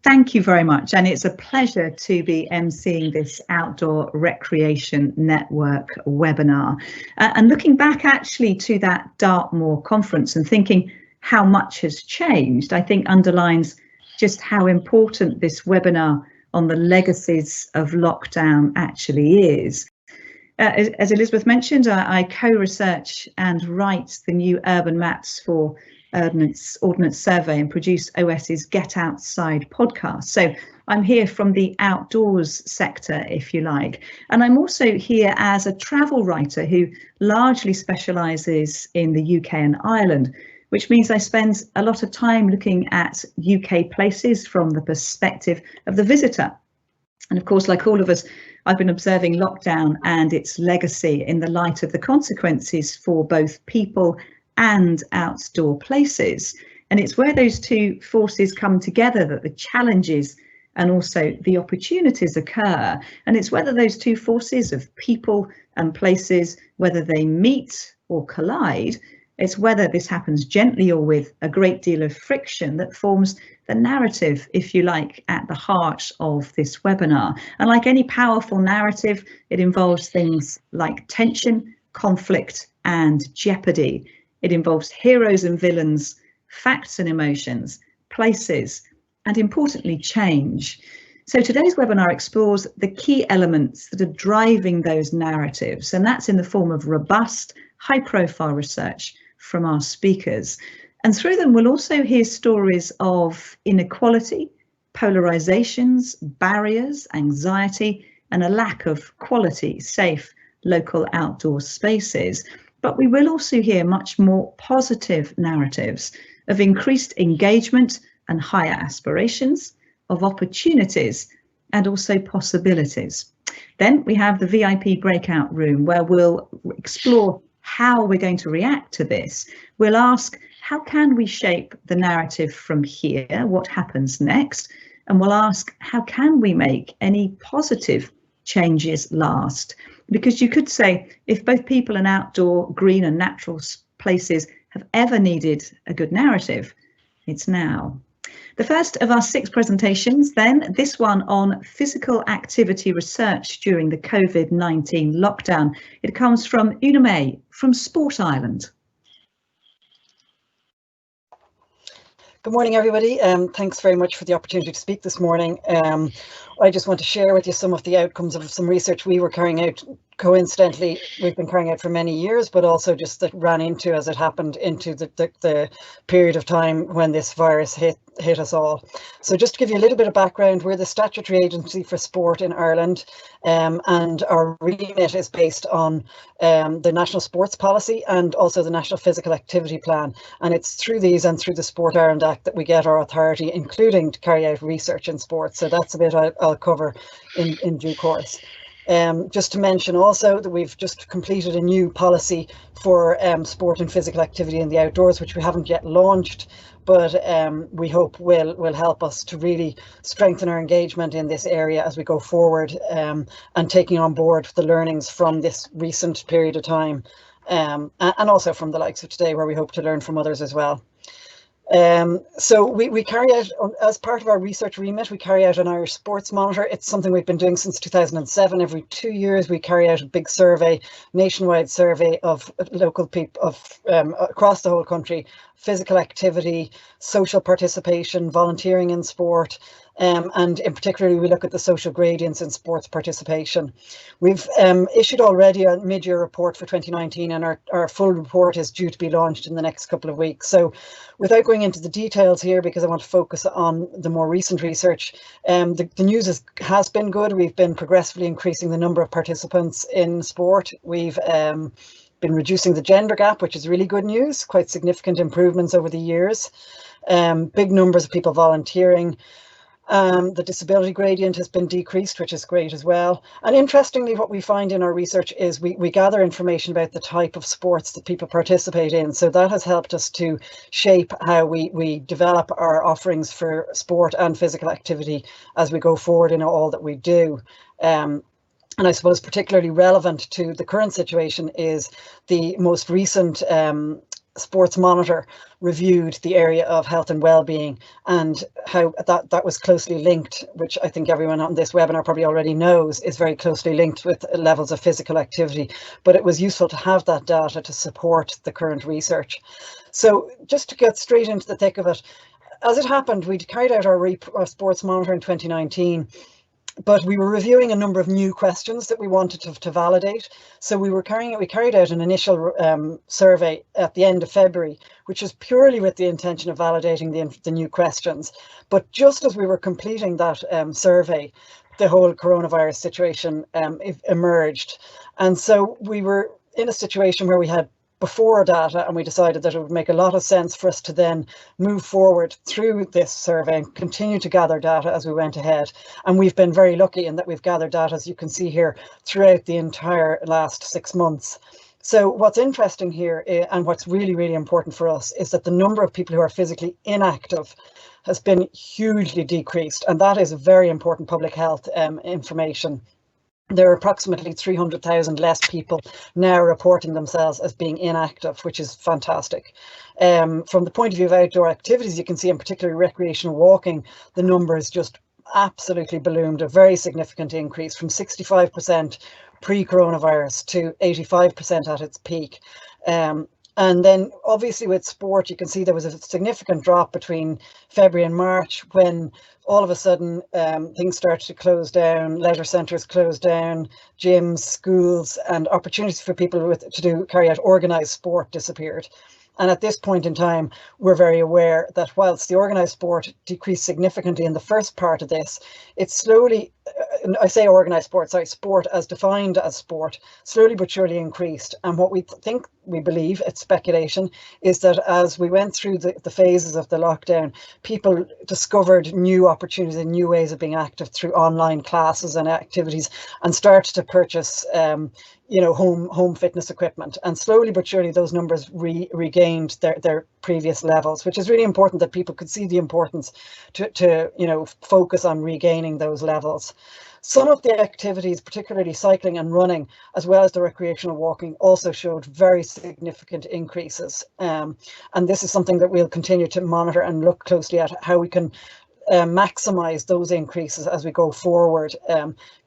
Thank you very much, and it's a pleasure to be emceeing this Outdoor Recreation Network webinar. And looking back actually to that Dartmoor conference and thinking how much has changed, I think underlines just how important this webinar on the legacies of lockdown actually is. As Elizabeth mentioned, I co-research and write the new urban maps for Ordnance Survey and produce OS's Get Outside podcast. So I'm here from the outdoors sector, if you like. And I'm also here as a travel writer who largely specialises in the UK and Ireland, which means I spend a lot of time looking at UK places from the perspective of the visitor. And of course, like all of us, I've been observing lockdown and its legacy in the light of the consequences for both people and outdoor places. And it's where those two forces come together that the challenges and also the opportunities occur. And it's whether those two forces of people and places, whether they meet or collide, it's whether this happens gently or with a great deal of friction that forms the narrative, if you like, at the heart of this webinar. And like any powerful narrative, it involves things like tension, conflict, and jeopardy. It involves heroes and villains, facts and emotions, places, and importantly, change. So today's webinar explores the key elements that are driving those narratives, and that's in the form of robust, high-profile research from our speakers. And through them, we'll also hear stories of inequality, polarizations, barriers, anxiety, and a lack of quality, safe, local outdoor spaces. But we will also hear much more positive narratives of increased engagement and higher aspirations, of opportunities and also possibilities. Then we have the VIP breakout room where we'll explore how we're going to react to this. We'll ask, how can we shape the narrative from here? What happens next? And we'll ask, how can we make any positive changes last? Because you could say, if both people and outdoor, green and natural places have ever needed a good narrative, it's now. The first of our 6 presentations then, this one on physical activity research during the COVID-19 lockdown. It comes from Una May from Sport Island. Good morning, everybody. Thanks very much for the opportunity to speak this morning. I just want to share with you some of the outcomes of some research we were carrying out. Coincidentally, we've been carrying out for many years, but also just that ran into, as it happened, into the period of time when this virus hit us all. So just to give you a little bit of background, we're the statutory agency for sport in Ireland, and our remit is based on the National Sports Policy and also the National Physical Activity Plan. And it's through these and through the Sport Ireland Act that we get our authority, including to carry out research in sport. So that's a bit I'll cover in due course. Just to mention also that we've just completed a new policy for sport and physical activity in the outdoors, which we haven't yet launched, but we hope will help us to really strengthen our engagement in this area as we go forward, and taking on board the learnings from this recent period of time, and also from the likes of today, where we hope to learn from others as well. So we carry out, as part of our research remit, we carry out an Irish Sports Monitor. It's something we've been doing since 2007. Every 2 years we carry out a big survey, nationwide survey of local people across the whole country, physical activity, social participation, volunteering in sport, and in particular we look at the social gradients in sports participation. We've issued already a mid-year report for 2019, and our full report is due to be launched in the next couple of weeks. So without going into the details here, because I want to focus on the more recent research, the news has been good. We've been progressively increasing the number of participants in sport. We've been reducing the gender gap, which is really good news, quite significant improvements over the years. Big numbers of people volunteering. The disability gradient has been decreased, which is great as well. And interestingly, what we find in our research is we gather information about the type of sports that people participate in. So that has helped us to shape how we develop our offerings for sport and physical activity as we go forward in all that we do. And I suppose particularly relevant to the current situation is the most recent Sports Monitor reviewed the area of health and well-being, and how that was closely linked, which I think everyone on this webinar probably already knows is very closely linked with levels of physical activity. But it was useful to have that data to support the current research. So just to get straight into the thick of it, as it happened, we carried out our Sports Monitor in 2019. But we were reviewing a number of new questions that we wanted to validate. So we carried out an initial survey at the end of February, which was purely with the intention of validating the new questions. But just as we were completing that survey, the whole coronavirus situation emerged. And so we were in a situation where we had before data, and we decided that it would make a lot of sense for us to then move forward through this survey and continue to gather data as we went ahead. And we've been very lucky in that we've gathered data, as you can see here, throughout the entire last 6 months. So what's interesting here, and what's really, really important for us, is that the number of people who are physically inactive has been hugely decreased, and that is very important public health information. There are approximately 300,000 less people now reporting themselves as being inactive, which is fantastic. From the point of view of outdoor activities, you can see in particular recreational walking, the numbers just absolutely ballooned, a very significant increase from 65% pre-coronavirus to 85% at its peak. And then obviously with sport, you can see there was a significant drop between February and March, when all of a sudden things started to close down, leisure centres closed down, gyms, schools, and opportunities for people to carry out organised sport disappeared. And at this point in time, we're very aware that whilst the organised sport decreased significantly in the first part of this, it's slowly, I say organised sport, sorry, sport as defined as sport, slowly but surely increased. And what we believe, it's speculation, is that as we went through the phases of the lockdown, people discovered new opportunities and new ways of being active through online classes and activities, and started to purchase home fitness equipment, and slowly but surely those numbers regained their previous levels, which is really important, that people could see the importance to focus on regaining those levels. Some of the activities, particularly cycling and running, as well as the recreational walking, also showed very significant increases. And this is something that we'll continue to monitor and look closely at, how we can maximize those increases as we go forward.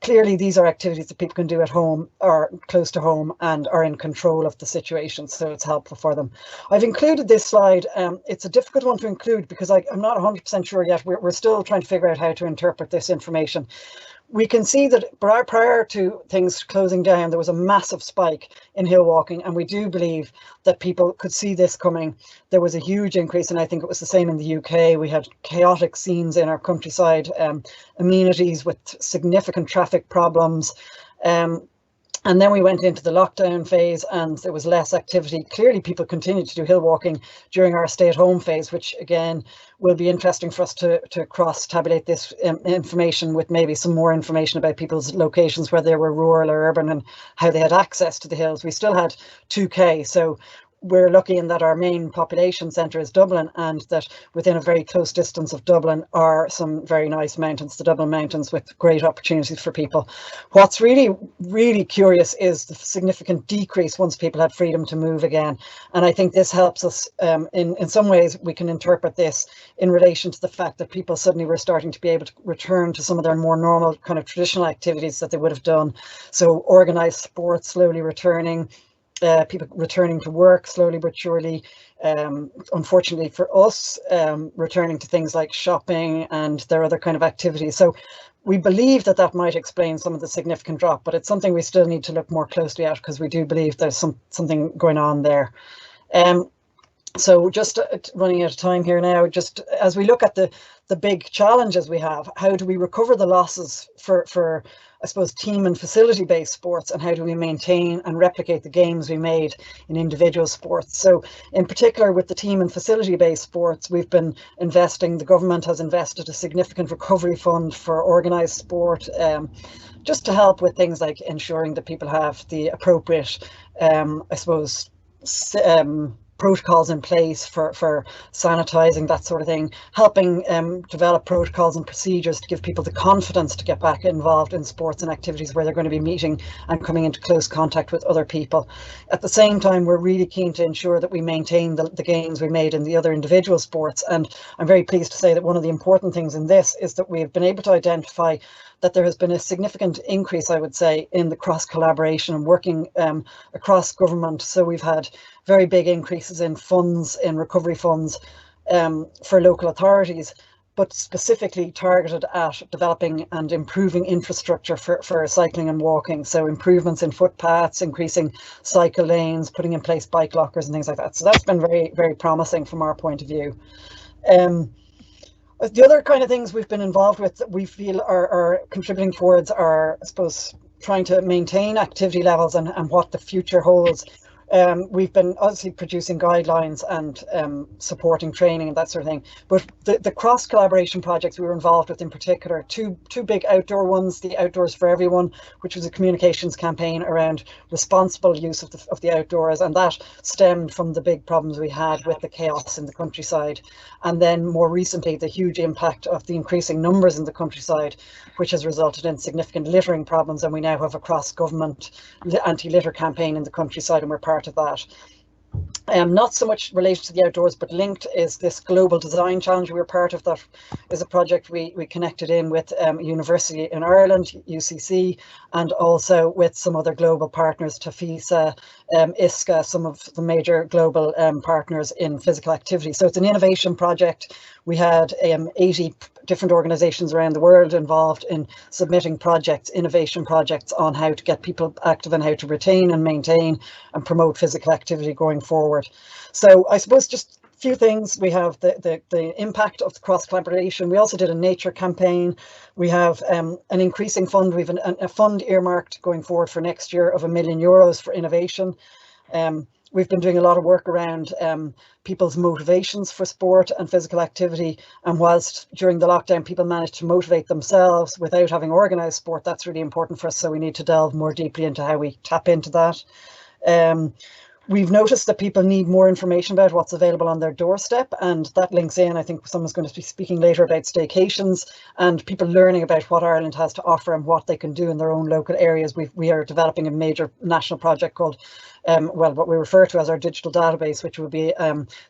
Clearly, these are activities that people can do at home or close to home and are in control of the situation, so it's helpful for them. I've included this slide. It's a difficult one to include because I'm not 100% sure yet. We're still trying to figure out how to interpret this information. We can see that prior to things closing down, there was a massive spike in hill walking, and we do believe that people could see this coming. There was a huge increase, and I think it was the same in the UK. We had chaotic scenes in our countryside, amenities with significant traffic problems. And then we went into the lockdown phase and there was less activity. Clearly, people continued to do hill walking during our stay-at-home phase, which again will be interesting for us to cross-tabulate this information with maybe some more information about people's locations, whether they were rural or urban, and how they had access to the hills. We still had 2K, so we're lucky in that our main population centre is Dublin, and that within a very close distance of Dublin are some very nice mountains, the Dublin Mountains, with great opportunities for people. What's really, really curious is the significant decrease once people had freedom to move again. And I think this helps us, in some ways we can interpret this in relation to the fact that people suddenly were starting to be able to return to some of their more normal kind of traditional activities that they would have done. So organised sports slowly returning, people returning to work slowly but surely, unfortunately for us, returning to things like shopping and their other kind of activities. So we believe that that might explain some of the significant drop, but it's something we still need to look more closely at, because we do believe there's something going on there. So just running out of time here now, just as we look at the big challenges we have, how do we recover the losses for I suppose team and facility based sports, and how do we maintain and replicate the gains we made in individual sports? So in particular with the team and facility based sports, we've been investing, the government has invested a significant recovery fund for organised sport, just to help with things like ensuring that people have the appropriate, I suppose, protocols in place for sanitizing, that sort of thing, helping develop protocols and procedures to give people the confidence to get back involved in sports and activities where they're going to be meeting and coming into close contact with other people. At the same time, we're really keen to ensure that we maintain the gains we made in the other individual sports. And I'm very pleased to say that one of the important things in this is that we've been able to identify that there has been a significant increase, I would say, in the cross collaboration and working across government. So we've had very big increases in funds, in recovery funds for local authorities, but specifically targeted at developing and improving infrastructure for cycling and walking. So improvements in footpaths, increasing cycle lanes, putting in place bike lockers and things like that. So that's been very, very promising from our point of view. The other kind of things we've been involved with that we feel are contributing towards our, I suppose, trying to maintain activity levels and what the future holds. We've been obviously producing guidelines and supporting training and that sort of thing. But the cross collaboration projects we were involved with in particular, two big outdoor ones, the Outdoors for Everyone, which was a communications campaign around responsible use of the outdoors, and that stemmed from the big problems we had with the chaos in the countryside. And then more recently, the huge impact of the increasing numbers in the countryside, which has resulted in significant littering problems. And we now have a cross-government anti-litter campaign in the countryside, and we're part of that. Not so much related to the outdoors, but linked is this Global Design Challenge. We were part of that. Is a project we connected in with a university in Ireland, UCC, and also with some other global partners, TAFISA, ISCA, some of the major global partners in physical activity. So it's an innovation project. We had 80 different organizations around the world involved in submitting projects, innovation projects on how to get people active and how to retain and maintain and promote physical activity going forward. So I suppose just a few things. We have the impact of the cross collaboration. We also did a nature campaign. We have an increasing fund. We have a fund earmarked going forward for next year of €1 million for innovation. We've been doing a lot of work around people's motivations for sport and physical activity. And whilst during the lockdown, people managed to motivate themselves without having organised sport, that's really important for us. So we need to delve more deeply into how we tap into that. We've noticed that people need more information about what's available on their doorstep, and that links in. I think someone's going to be speaking later about staycations and people learning about what Ireland has to offer and what they can do in their own local areas. We are developing a major national project called, well, what we refer to as our digital database, which will be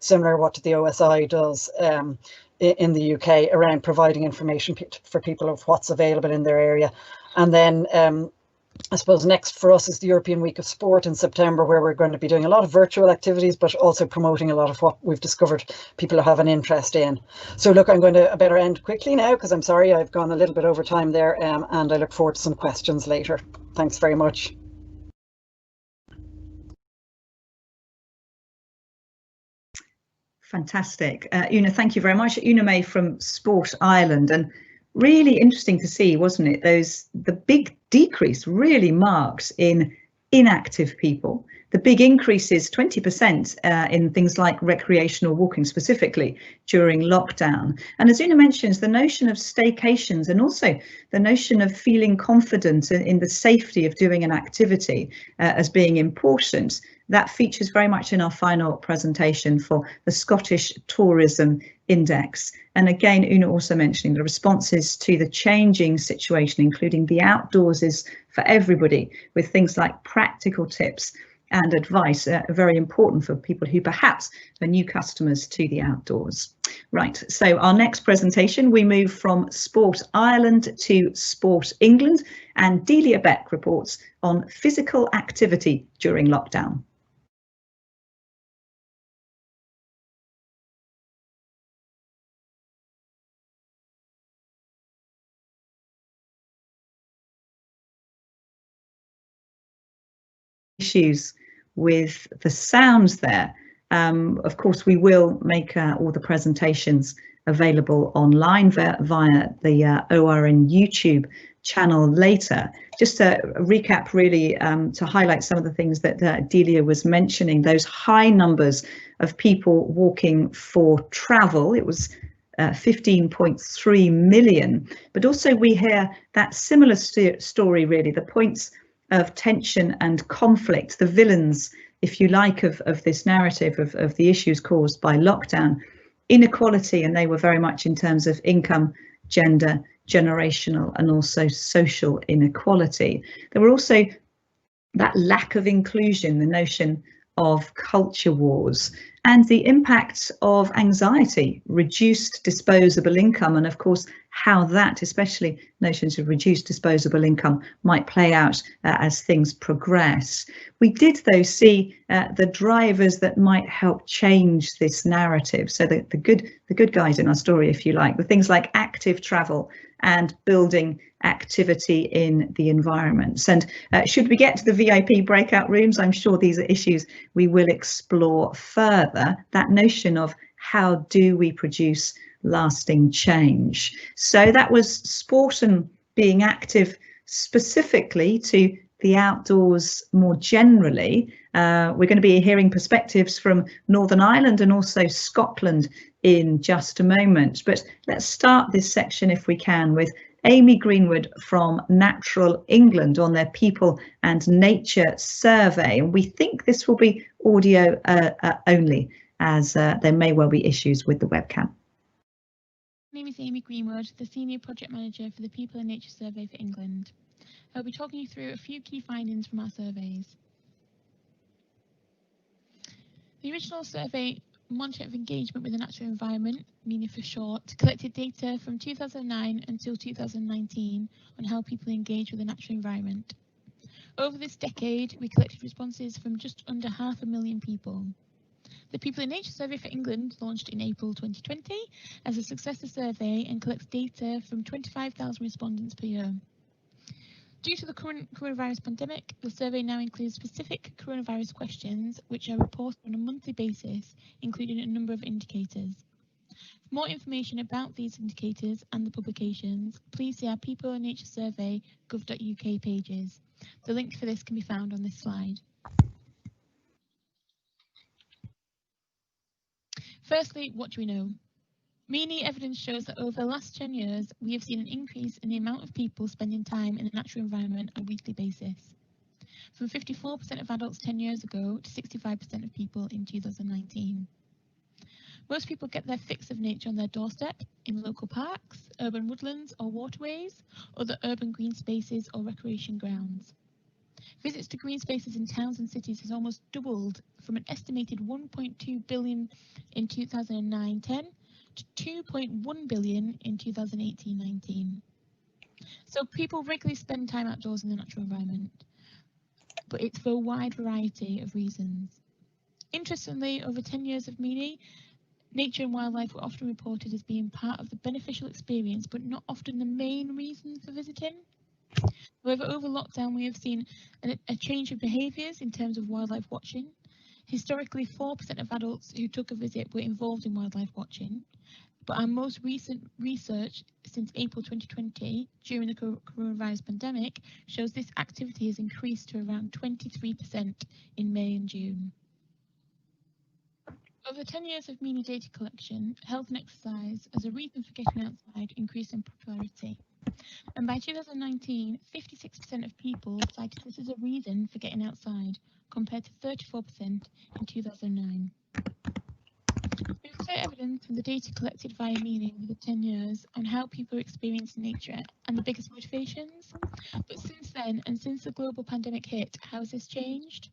similar to what the OSI does in the UK around providing information for people of what's available in their area. And then I suppose next for us is the European Week of Sport in September, where we're going to be doing a lot of virtual activities, but also promoting a lot of what we've discovered people have an interest in. So look, I'm going to better end quickly now because I'm sorry I've gone a little bit over time there, and I look forward to some questions later. Thanks very much. Fantastic. Una, thank you very much. Una May from Sport Ireland, and really interesting to see, wasn't it? The big decrease really marks in inactive people. The big increase is 20% in things like recreational walking, specifically during lockdown. And as Una mentions, the notion of staycations and also the notion of feeling confident in the safety of doing an activity as being important, that features very much in our final presentation for the Scottish Tourism Index. And again, Una also mentioning the responses to the changing situation, including the outdoors is for everybody, with things like practical tips and advice, very important for people who perhaps are new customers to the outdoors. Right, so our next presentation, we move from Sport Ireland to Sport England, and Delia Beck reports on physical activity during lockdown. Issues with the sounds there. Of course, we will make all the presentations available online via the ORN YouTube channel later. Just to recap, really, to highlight some of the things that Delia was mentioning, those high numbers of people walking for travel. It was 15.3 million, but also we hear that similar story, really, the points of tension and conflict, the villains if you like, of this narrative of the issues caused by lockdown, inequality, and they were very much in terms of income, gender, generational, and also social inequality. There were also that lack of inclusion, the notion of culture wars, and the impact of anxiety, reduced disposable income, and of course how that, especially notions of reduced disposable income, might play out as things progress. We did though see the drivers that might help change this narrative. So the good guys in our story, if you like, the things like active travel and building activity in the environments. And should we get to the VIP breakout rooms, I'm sure these are issues we will explore further, that notion of how do we produce lasting change. So that was sport and being active specifically to the outdoors more generally. We're going to be hearing perspectives from Northern Ireland and also Scotland in just a moment. But let's start this section, if we can, with Amy Greenwood from Natural England on their People and Nature survey. And we think this will be audio only, as there may well be issues with the webcam. My name is Amy Greenwood, the Senior Project Manager for the People and Nature Survey for England. I'll be talking you through a few key findings from our surveys. The original survey, Monitor of Engagement with the Natural Environment, MENA for short, collected data from 2009 until 2019 on how people engage with the natural environment. Over this decade, we collected responses from just under 500,000 people. The People in Nature Survey for England launched in April 2020 as a successor survey and collects data from 25,000 respondents per year. Due to the current coronavirus pandemic, the survey now includes specific coronavirus questions, which are reported on a monthly basis, including a number of indicators. For more information about these indicators and the publications, please see our People and Nature Survey gov.uk pages. The link for this can be found on this slide. Firstly, what do we know? MENA evidence shows that over the last 10 years, we have seen an increase in the amount of people spending time in the natural environment on a weekly basis, from 54% of adults 10 years ago to 65% of people in 2019. Most people get their fix of nature on their doorstep, in local parks, urban woodlands or waterways, other urban green spaces or recreation grounds. Visits to green spaces in towns and cities has almost doubled from an estimated 1.2 billion in 2009-10 to 2.1 billion in 2018-19. So people regularly spend time outdoors in the natural environment, but it's for a wide variety of reasons. Interestingly, over 10 years of MENA, nature and wildlife were often reported as being part of the beneficial experience, but not often the main reason for visiting. However, over lockdown, we have seen a change of behaviours in terms of wildlife watching. Historically, 4% of adults who took a visit were involved in wildlife watching, but our most recent research since April 2020, during the coronavirus pandemic, shows this activity has increased to around 23% in May and June. Over 10 years of MENA data collection, health and exercise as a reason for getting outside increased in popularity. And by 2019, 56% of people cited this as a reason for getting outside, compared to 34% in 2009. There's clear evidence from the data collected via MENA over the 10 years on how people experience nature and the biggest motivations. But since then, and since the global pandemic hit, how has this changed?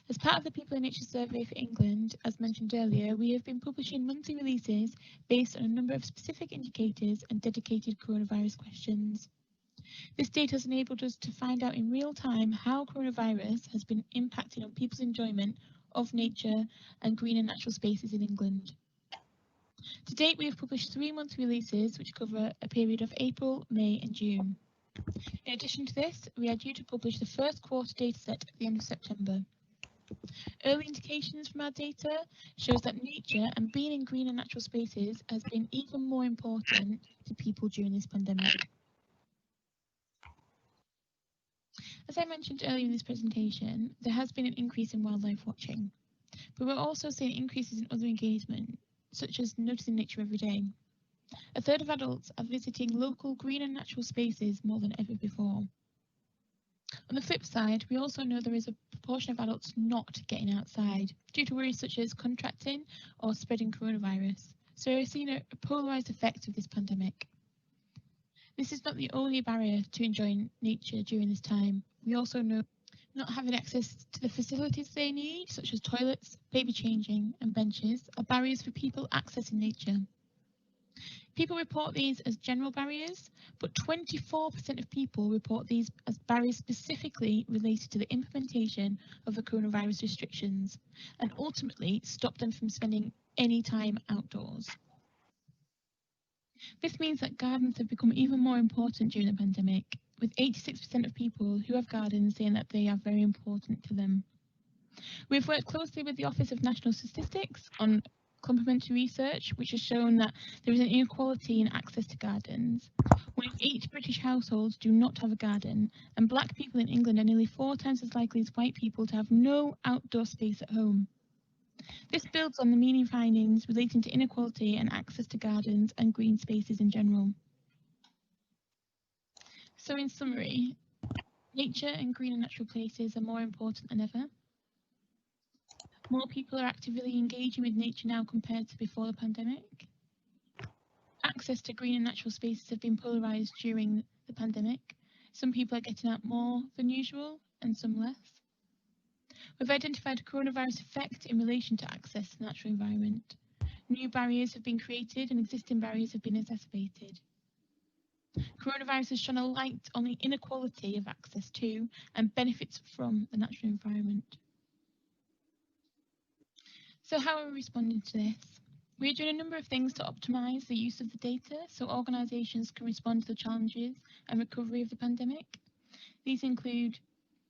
As part of the People in Nature Survey for England, as mentioned earlier, we have been publishing monthly releases based on a number of specific indicators and dedicated coronavirus questions. This data has enabled us to find out in real time how coronavirus has been impacting on people's enjoyment of nature and green and natural spaces in England. To date, we have published 3 monthly releases which cover a period of April, May and June. In addition to this, we are due to publish the first quarter dataset at the end of September. Early indications from our data shows that nature and being in green and natural spaces has been even more important to people during this pandemic. As I mentioned earlier in this presentation, there has been an increase in wildlife watching, but we're also seeing increases in other engagement, such as noticing nature every day. A third of adults are visiting local green and natural spaces more than ever before. On the flip side, we also know there is a proportion of adults not getting outside due to worries such as contracting or spreading coronavirus. So we're seeing a polarised effect of this pandemic. This is not the only barrier to enjoying nature during this time. We also know not having access to the facilities they need, such as toilets, baby changing and benches, are barriers for people accessing nature. People report these as general barriers, but 24% of people report these as barriers specifically related to the implementation of the coronavirus restrictions and ultimately stop them from spending any time outdoors. This means that gardens have become even more important during the pandemic, with 86% of people who have gardens saying that they are very important to them. We've worked closely with the Office of National Statistics on complementary research, which has shown that there is an inequality in access to gardens. 1 in 8 British households do not have a garden, and black people in England are nearly 4 times as likely as white people to have no outdoor space at home. This builds on the many findings relating to inequality and access to gardens and green spaces in general. So in summary, nature and green and natural places are more important than ever. More people are actively engaging with nature now compared to before the pandemic. Access to green and natural spaces have been polarised during the pandemic. Some people are getting out more than usual and some less. We've identified a coronavirus effect in relation to access to the natural environment. New barriers have been created and existing barriers have been exacerbated. Coronavirus has shone a light on the inequality of access to and benefits from the natural environment. So how are we responding to this? We are doing a number of things to optimise the use of the data so organisations can respond to the challenges and recovery of the pandemic. These include,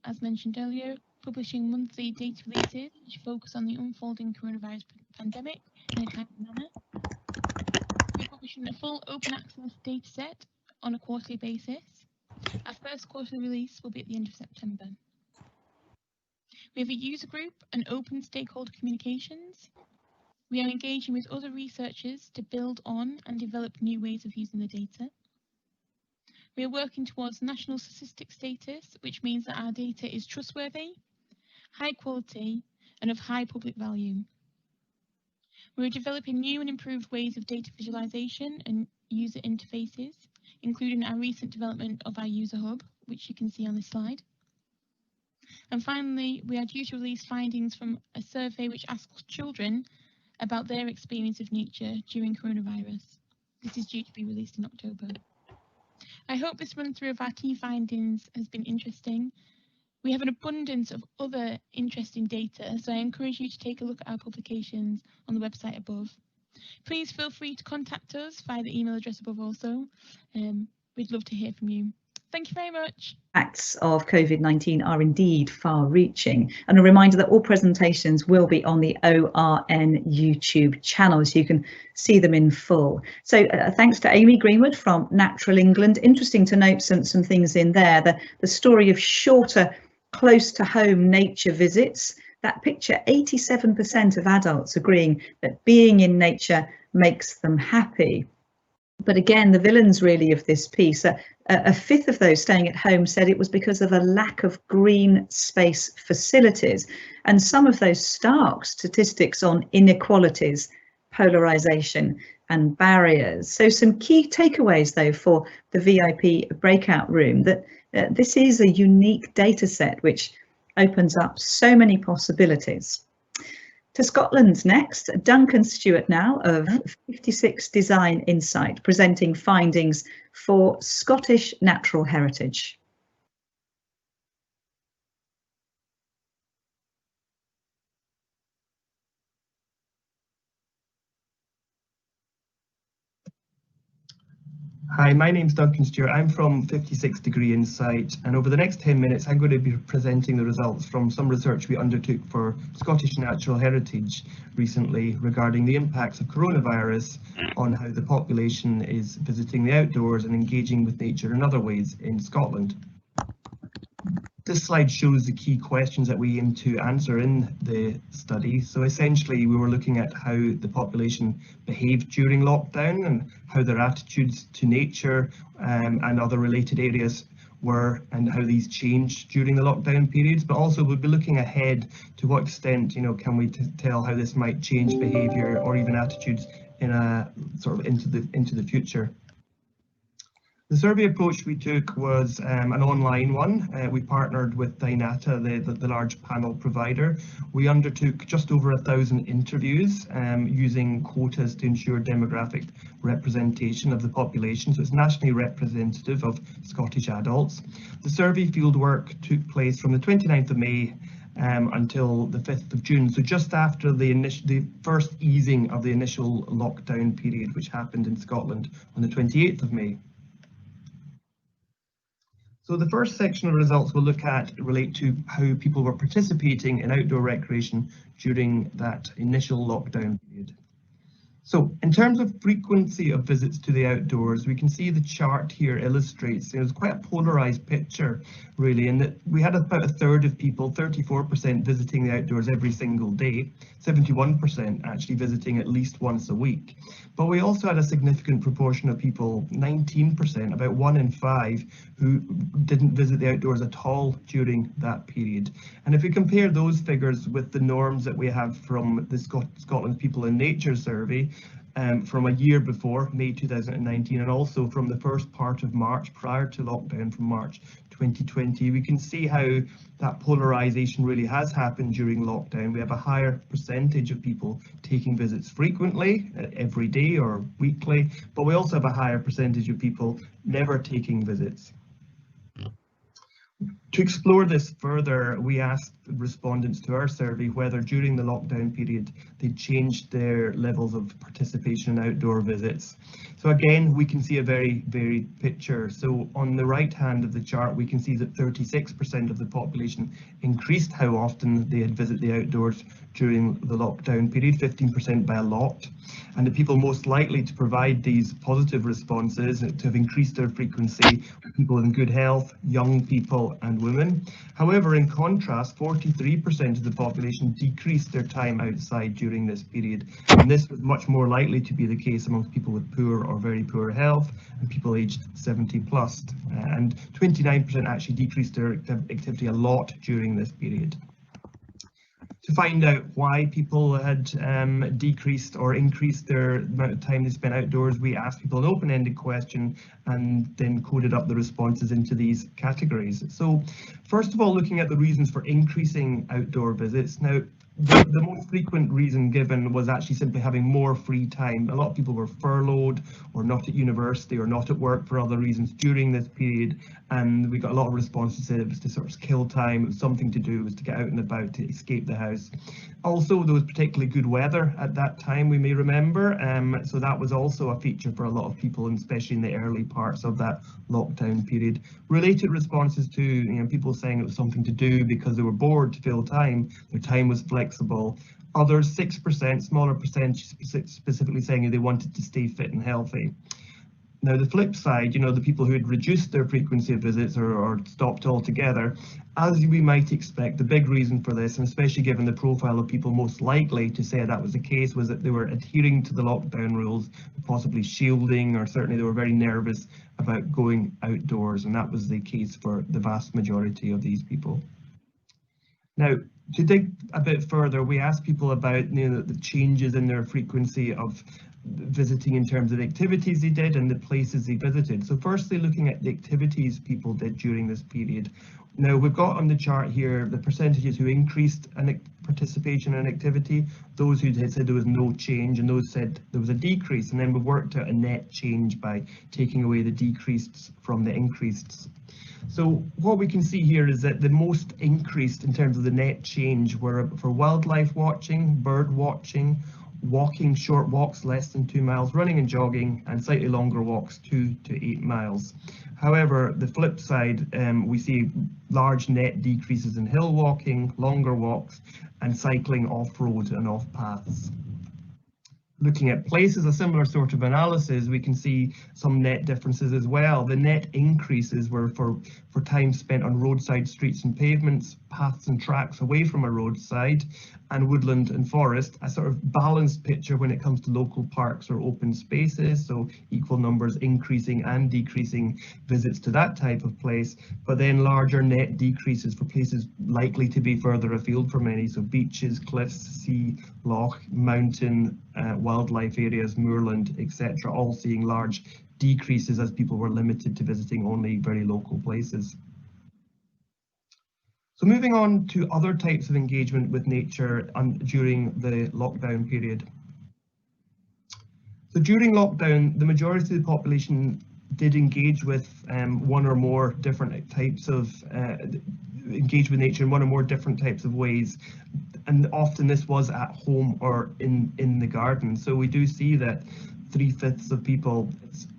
as mentioned earlier, publishing monthly data releases which focus on the unfolding coronavirus pandemic in a timely manner. We're publishing a full open access data set on a quarterly basis. Our first quarterly release will be at the end of September. We have a user group and open stakeholder communications. We are engaging with other researchers to build on and develop new ways of using the data. We are working towards national statistics status, which means that our data is trustworthy, high quality, and of high public value. We are developing new and improved ways of data visualization and user interfaces, including our recent development of our user hub, which you can see on this slide. And finally, we are due to release findings from a survey which asks children about their experience of nature during coronavirus. This is due to be released in October. I hope this run through of our key findings has been interesting. We have an abundance of other interesting data, so I encourage you to take a look at our publications on the website above. Please feel free to contact us via the email address above also. We'd love to hear from you. Thank you very much. Impacts of COVID-19 are indeed far-reaching, and a reminder that all presentations will be on the ORN YouTube channel, so you can see them in full. So thanks to Amy Greenwood from Natural England. Interesting to note some things in there. The story of shorter, close-to-home nature visits. That picture, 87% of adults agreeing that being in nature makes them happy. But again, the villains really of this piece, a fifth of those staying at home said it was because of a lack of green space facilities. And some of those stark statistics on inequalities, polarisation and barriers. So some key takeaways, though, for the VIP breakout room, that this is a unique data set which opens up so many possibilities. To Scotland next, Duncan Stewart now of 56 Design Insight, presenting findings for Scottish natural heritage. Hi, my name's Duncan Stewart. I'm from 56 Degree Insight, and over the next 10 minutes I'm going to be presenting the results from some research we undertook for Scottish Natural Heritage recently regarding the impacts of coronavirus on how the population is visiting the outdoors and engaging with nature in other ways in Scotland. This slide shows the key questions that we aim to answer in the study. So essentially we were looking at how the population behaved during lockdown and how their attitudes to nature and other related areas were and how these changed during the lockdown periods, but also we'll be looking ahead to what extent, can we tell how this might change behaviour or even attitudes in a sort of into the future. The survey approach we took was an online one. We partnered with Dynata, the large panel provider. We undertook just over 1,000 interviews using quotas to ensure demographic representation of the population. So it's nationally representative of Scottish adults. The survey fieldwork took place from the 29th of May until the 5th of June, so just after the first easing of the initial lockdown period, which happened in Scotland on the 28th of May. So the first section of results we'll look at relate to how people were participating in outdoor recreation during that initial lockdown period. So in terms of frequency of visits to the outdoors, we can see the chart here illustrates, it was quite a polarised picture really, in that we had about a third of people, 34% visiting the outdoors every single day, 71% actually visiting at least once a week. But we also had a significant proportion of people, 19%, about 1 in 5, who didn't visit the outdoors at all during that period. And if we compare those figures with the norms that we have from the Scotland People in Nature survey, from a year before, May 2019, and also from the first part of March, prior to lockdown from March 2020, we can see how that polarisation really has happened during lockdown. We have a higher percentage of people taking visits frequently, every day or weekly, but we also have a higher percentage of people never taking visits. To explore this further, we asked respondents to our survey whether during the lockdown period they changed their levels of participation in outdoor visits. So again, we can see a very varied picture. So on the right hand of the chart, we can see that 36% of the population increased how often they had visited the outdoors during the lockdown period, 15% by a lot. And the people most likely to provide these positive responses, to have increased their frequency, were people in good health, young people and women. However, in contrast, 43% of the population decreased their time outside during this period. And this was much more likely to be the case amongst people with poor or very poor health and people aged 70 plus. And 29% actually decreased their activity a lot during this period. To find out why people had decreased or increased their amount of time they spent outdoors, we asked people an open-ended question and then coded up the responses into these categories. So first of all, looking at the reasons for increasing outdoor visits. Now, the most frequent reason given was actually simply having more free time. A lot of people were furloughed or not at university or not at work for other reasons during this period, and we got a lot of responses that it was to sort of kill time, it was something to do, it was to get out and about, to escape the house. Also, there was particularly good weather at that time, we may remember, so that was also a feature for a lot of people, and especially in the early parts of that lockdown period. Related responses to people saying it was something to do because they were bored to fill time, their time was flexible. Others, 6%, smaller percentage, specifically saying they wanted to stay fit and healthy. Now, the flip side, the people who had reduced their frequency of visits or stopped altogether, as we might expect, the big reason for this, and especially given the profile of people most likely to say that was the case, was that they were adhering to the lockdown rules, possibly shielding, or certainly they were very nervous about going outdoors, and that was the case for the vast majority of these people. Now, to dig a bit further, we asked people about the changes in their frequency of visiting in terms of the activities they did and the places they visited. So firstly, looking at the activities people did during this period. Now, we've got on the chart here the percentages who increased participation in activity, those who had said there was no change, and those said there was a decrease, and then we worked out a net change by taking away the decreased from the increased. So what we can see here is that the most increased in terms of the net change were for wildlife watching, bird watching, walking short walks less than 2 miles, running and jogging, and slightly longer walks 2 to 8 miles. However, the flip side, we see large net decreases in hill walking, longer walks, and cycling off-road and off-paths. Looking at places, a similar sort of analysis, we can see some net differences as well. The net increases were for time spent on roadside streets and pavements, paths and tracks away from a roadside, and woodland and forest, a sort of balanced picture when it comes to local parks or open spaces, so equal numbers increasing and decreasing visits to that type of place, but then larger net decreases for places likely to be further afield for many, so beaches, cliffs, sea, loch, mountain, wildlife areas, moorland, etc., all seeing large decreases as people were limited to visiting only very local places. So moving on to other types of engagement with nature during the lockdown period. So during lockdown, the majority of the population did engage with one or more different types of engage with nature in one or more different types of ways, and often this was at home or in the garden. So we do see that 3/5 of people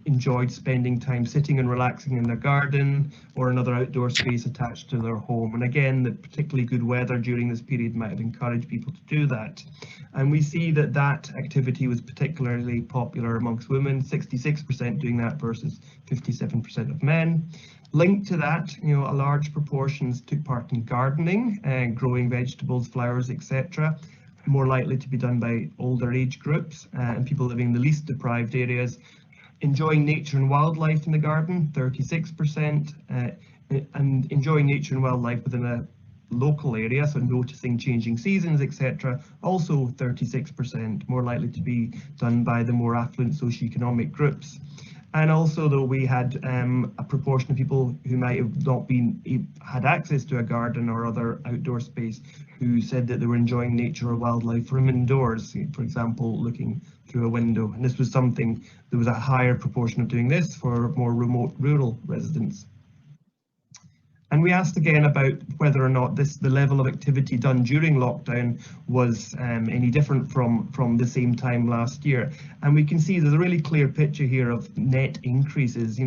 enjoyed spending time sitting and relaxing in their garden or another outdoor space attached to their home. And again, the particularly good weather during this period might have encouraged people to do that. And we see that that activity was particularly popular amongst women, 66% doing that versus 57% of men. Linked to that, a large proportions took part in gardening, growing vegetables, flowers, etc., more likely to be done by older age groups and people living in the least deprived areas. Enjoying nature and wildlife in the garden, 36%, and enjoying nature and wildlife within a local area, so noticing changing seasons, etc., also 36%, more likely to be done by the more affluent socioeconomic groups. And also, though, we had a proportion of people who might have not had access to a garden or other outdoor space who said that they were enjoying nature or wildlife from indoors, for example, looking through a window. And this was something, there was a higher proportion of doing this for more remote rural residents. And we asked again about whether or not the level of activity done during lockdown was any different from the same time last year. And we can see there's a really clear picture here of net increases.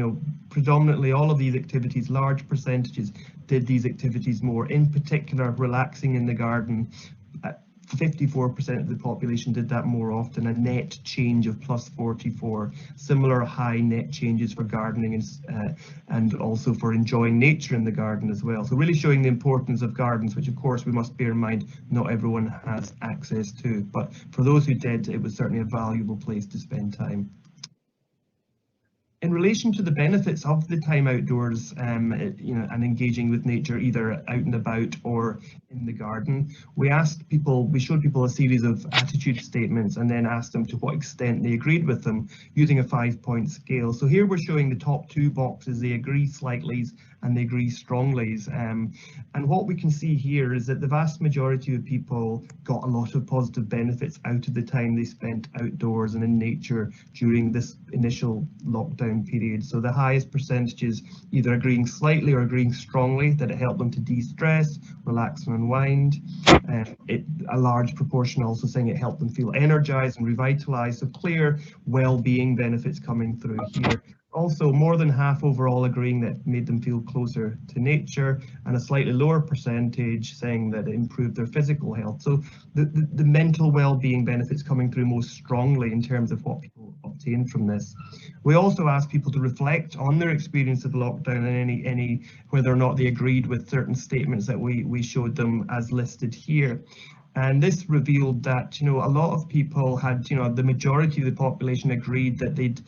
Predominantly all of these activities, large percentages, did these activities more. In particular, relaxing in the garden. 54% of the population did that more often, a net change of +44. Similar high net changes for gardening and also for enjoying nature in the garden as well. So really showing the importance of gardens, which of course we must bear in mind not everyone has access to, but for those who did, it was certainly a valuable place to spend time. In relation to the benefits of the time outdoors, and engaging with nature, either out and about or in the garden, we showed people a series of attitude statements and then asked them to what extent they agreed with them using a 5-point scale. So here we're showing the top 2 boxes, they agree slightlys and they agree stronglys. And what we can see here is that the vast majority of people got a lot of positive benefits out of the time they spent outdoors and in nature during this initial lockdown period. So the highest percentages either agreeing slightly or agreeing strongly that it helped them to de-stress, relax and unwind. A large proportion also saying it helped them feel energized and revitalized, so clear well-being benefits coming through here. Also, more than half overall agreeing that made them feel closer to nature, and a slightly lower percentage saying that it improved their physical health. So the mental well-being benefits coming through most strongly in terms of what people obtained from this. We also asked people to reflect on their experience of lockdown and any whether or not they agreed with certain statements that we showed them as listed here. And this revealed that, a lot of people had, the majority of the population agreed that they'd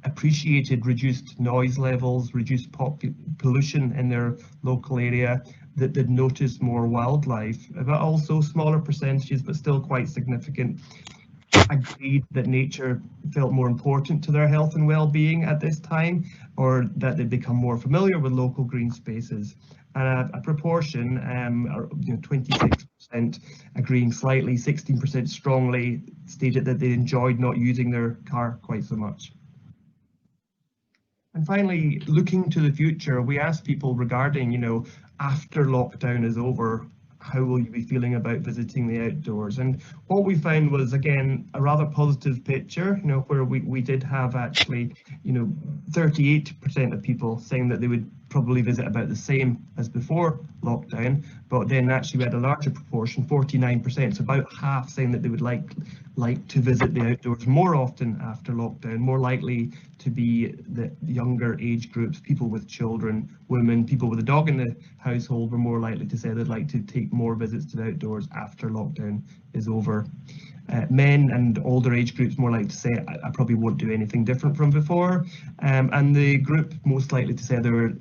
appreciated reduced noise levels, reduced pollution in their local area, that they'd noticed more wildlife, but also smaller percentages, but still quite significant, agreed that nature felt more important to their health and well-being at this time, or that they'd become more familiar with local green spaces. And a proportion, 26% agreeing slightly, 16% strongly, stated that they enjoyed not using their car quite so much. And finally, looking to the future, we asked people regarding, after lockdown is over, how will you be feeling about visiting the outdoors? And what we found was, again, a rather positive picture, where we did have actually, 38% of people saying that they would probably visit about the same as before lockdown, but then actually we had a larger proportion, 49%, so about half saying that they would like to visit the outdoors more often after lockdown, more likely to be the younger age groups, people with children, women, people with a dog in the household were more likely to say they'd like to take more visits to the outdoors after lockdown is over. Men and older age groups more likely to say, I probably won't do anything different from before. And the group most likely to say they were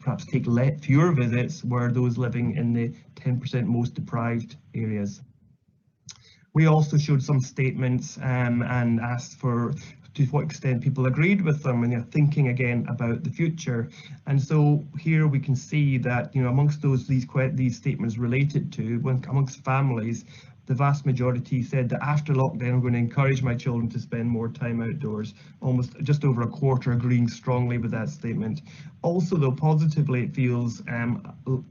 perhaps take fewer visits were those living in the 10% most deprived areas. We also showed some statements and asked for to what extent people agreed with them when they're thinking again about the future. And so here we can see that, you know, amongst these statements related to, amongst families, the vast majority said that after lockdown, I'm going to encourage my children to spend more time outdoors. Almost just over a quarter agreeing strongly with that statement. Also, though, positively, it feels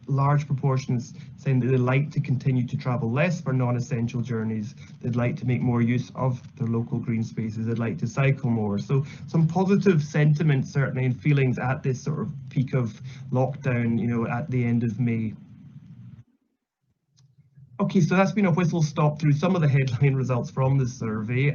large proportions saying that they'd like to continue to travel less for non-essential journeys. They'd like to make more use of their local green spaces. They'd like to cycle more. So some positive sentiments, certainly, and feelings at this sort of peak of lockdown, you know, at the end of May. Okay, so that's been a whistle stop through some of the headline results from the survey.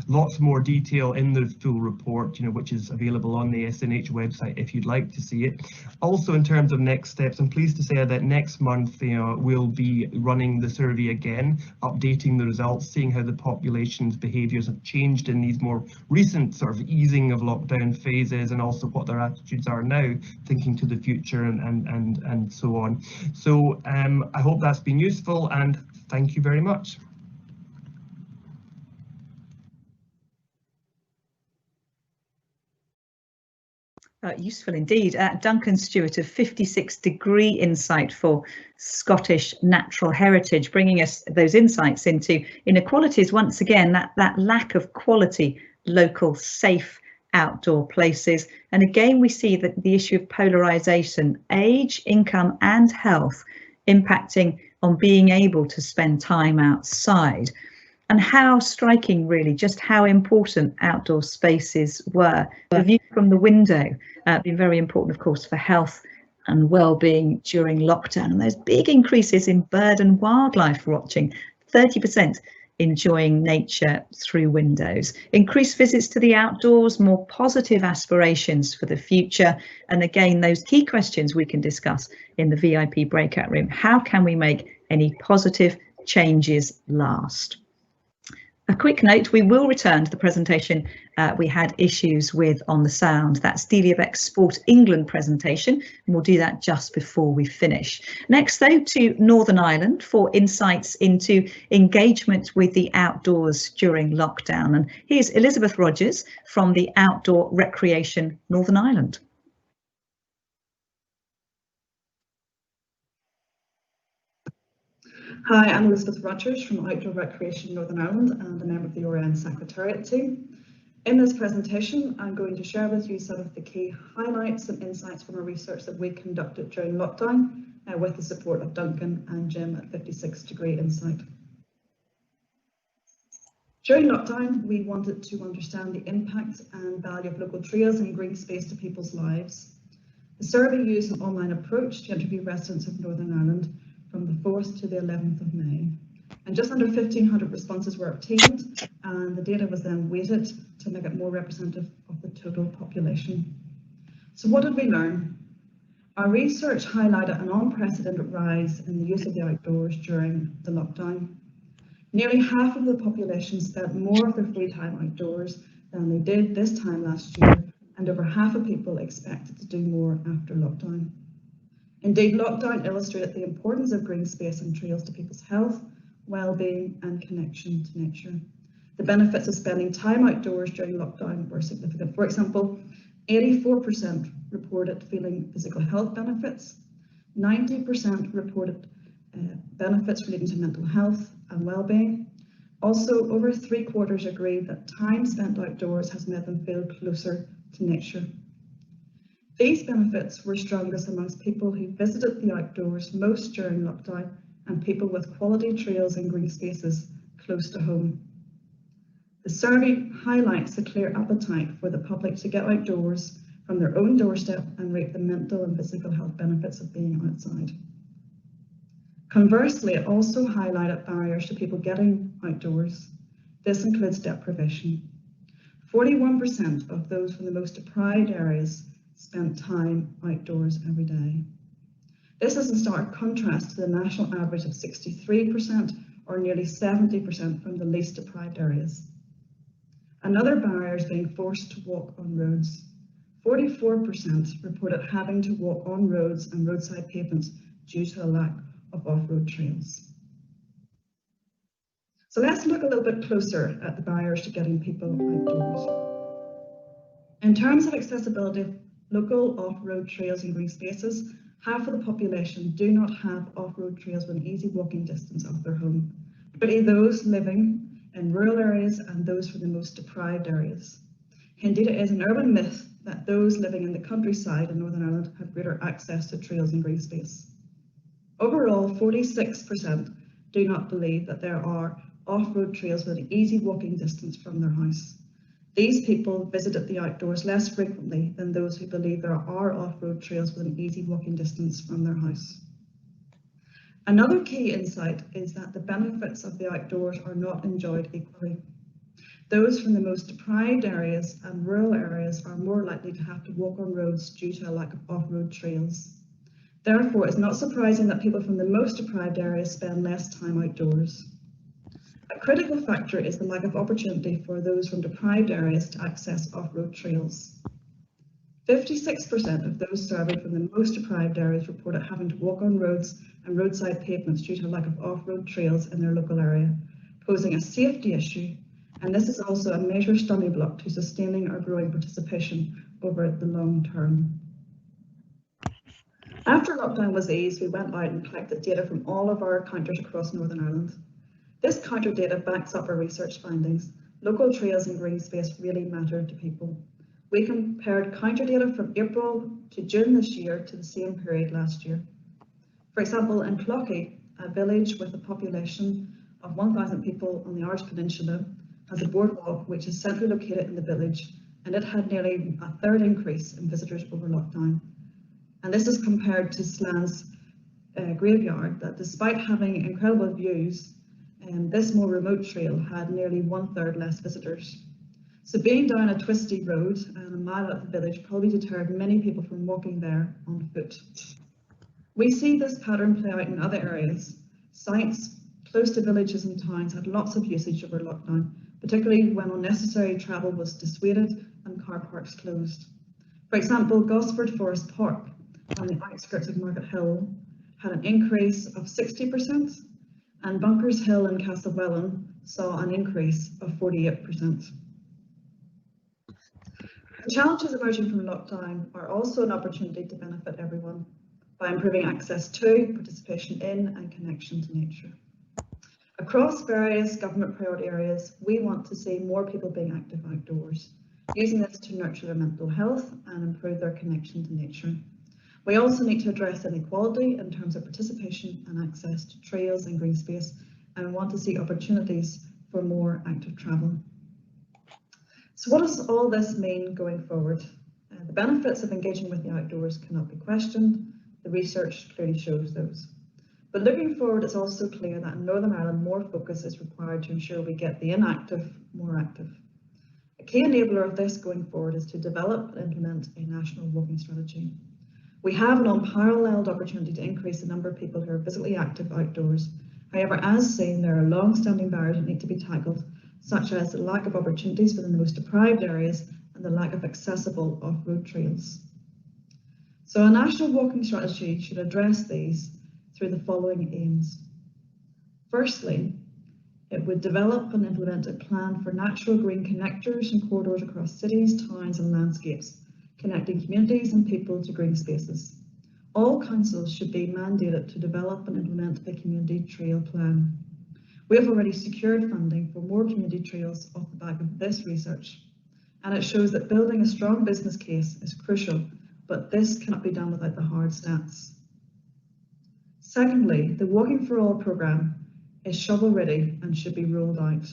Lots more detail in the full report, you know, which is available on the SNH website if you'd like to see it. Also, in terms of next steps, I'm pleased to say that next month, you know, we'll be running the survey again, updating the results, seeing how the population's behaviours have changed in these more recent sort of easing of lockdown phases, and also what their attitudes are now, thinking to the future and so on. So I hope that's been useful. And thank you very much. Useful indeed. Duncan Stewart of 56 Degree Insight for Scottish Natural Heritage, bringing us those insights into inequalities once again, that lack of quality, local, safe outdoor places. And again, we see that the issue of polarisation, age, income and health impacting on being able to spend time outside. And how striking, really, just how important outdoor spaces were. The view from the window been very important, of course, for health and well-being during lockdown. And there's big increases in bird and wildlife watching, 30% enjoying nature through windows. Increased visits to the outdoors, more positive aspirations for the future. And again, those key questions we can discuss in the VIP breakout room. How can we make any positive changes last? A quick note, we will return to the presentation we had issues with on the sound. That's Delia Beck's Sport England presentation, and we'll do that just before we finish. Next, though, to Northern Ireland for insights into engagement with the outdoors during lockdown. And here's Elizabeth Rogers from the Outdoor Recreation Northern Ireland. Hi, I'm Elizabeth Rogers from Outdoor Recreation Northern Ireland and a member of the ORN Secretariat team. In this presentation, I'm going to share with you some of the key highlights and insights from our research that we conducted during lockdown with the support of Duncan and Jim at 56 Degree Insight. During lockdown, we wanted to understand the impact and value of local trails and green space to people's lives. The survey used an online approach to interview residents of Northern Ireland from the 4th to the 11th of May. And just under 1,500 responses were obtained, and the data was then weighted to make it more representative of the total population. So what did we learn? Our research highlighted an unprecedented rise in the use of the outdoors during the lockdown. Nearly half of the population spent more of their free time outdoors than they did this time last year, and over half of people expected to do more after lockdown. Indeed, lockdown illustrated the importance of green space and trails to people's health, well-being and connection to nature. The benefits of spending time outdoors during lockdown were significant. For example, 84% reported feeling physical health benefits, 90% reported benefits relating to mental health and well-being. Also, over 3/4 agreed that time spent outdoors has made them feel closer to nature. These benefits were strongest amongst people who visited the outdoors most during lockdown and people with quality trails and green spaces close to home. The survey highlights the clear appetite for the public to get outdoors from their own doorstep and reap the mental and physical health benefits of being outside. Conversely, it also highlighted barriers to people getting outdoors. This includes deprivation. 41% of those from the most deprived areas spent time outdoors every day. This is in stark contrast to the national average of 63%, or nearly 70% from the least deprived areas. Another barrier is being forced to walk on roads. 44% reported having to walk on roads and roadside pavements due to a lack of off-road trails. So let's look a little bit closer at the barriers to getting people outdoors. In terms of accessibility of local off-road trails and green spaces, half of the population do not have off-road trails within easy walking distance of their home, particularly those living in rural areas and those from the most deprived areas. Indeed, it is an urban myth that those living in the countryside in Northern Ireland have greater access to trails and green space. Overall, 46% do not believe that there are off-road trails within easy walking distance from their house. These people visited the outdoors less frequently than those who believe there are off-road trails within easy walking distance from their house. Another key insight is that the benefits of the outdoors are not enjoyed equally. Those from the most deprived areas and rural areas are more likely to have to walk on roads due to a lack of off-road trails. Therefore, it's not surprising that people from the most deprived areas spend less time outdoors. A critical factor is the lack of opportunity for those from deprived areas to access off-road trails. 56% of those surveyed from the most deprived areas reported having to walk on roads and roadside pavements due to a lack of off-road trails in their local area, posing a safety issue, and this is also a major stumbling block to sustaining or growing participation over the long term. After lockdown was eased, we went out and collected data from all of our counters across Northern Ireland. This counter data backs up our research findings. Local trails and green space really matter to people. We compared counter data from April to June this year to the same period last year. For example, in Cloughy, a village with a population of 1,000 people on the Irish Peninsula, has a boardwalk which is centrally located in the village, and it had nearly a third increase in visitors over lockdown. And this is compared to Slan's graveyard, that despite having incredible views, this more remote trail had nearly 1/3 less visitors. So being down a twisty road and a mile out of the village probably deterred many people from walking there on foot. We see this pattern play out in other areas. Sites close to villages and towns had lots of usage over lockdown, particularly when unnecessary travel was dissuaded and car parks closed. For example, Gosford Forest Park on the outskirts of Market Hill had an increase of 60%, and Bunkers Hill in Castlewellan saw an increase of 48%. The challenges emerging from lockdown are also an opportunity to benefit everyone by improving access to, participation in, and connection to nature. Across various government priority areas, we want to see more people being active outdoors, using this to nurture their mental health and improve their connection to nature. We also need to address inequality in terms of participation and access to trails and green space, and want to see opportunities for more active travel. So what does all this mean going forward? The benefits of engaging with the outdoors cannot be questioned. The research clearly shows those. But looking forward, it's also clear that in Northern Ireland, more focus is required to ensure we get the inactive more active. A key enabler of this going forward is to develop and implement a national walking strategy. We have an unparalleled opportunity to increase the number of people who are physically active outdoors. However, as seen, there are long-standing barriers that need to be tackled, such as the lack of opportunities within the most deprived areas and the lack of accessible off-road trails. So a national walking strategy should address these through the following aims. Firstly, it would develop and implement a plan for natural green connectors and corridors across cities, towns and landscapes, connecting communities and people to green spaces. All councils should be mandated to develop and implement a community trail plan. We have already secured funding for more community trails off the back of this research, and it shows that building a strong business case is crucial, but this cannot be done without the hard stats. Secondly, the Walking for All programme is shovel ready and should be rolled out.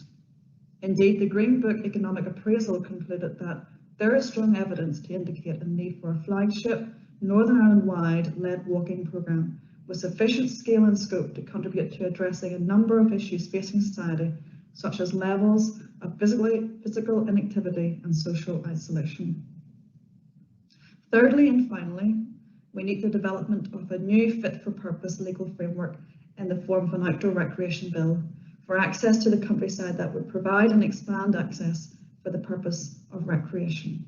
Indeed, the Green Book Economic Appraisal concluded that there is strong evidence to indicate a need for a flagship Northern Ireland-wide led walking programme with sufficient scale and scope to contribute to addressing a number of issues facing society, such as levels of physical inactivity and social isolation. Thirdly and finally, we need the development of a new fit-for-purpose legal framework in the form of an outdoor recreation bill for access to the countryside that would provide and expand access for the purpose of recreation.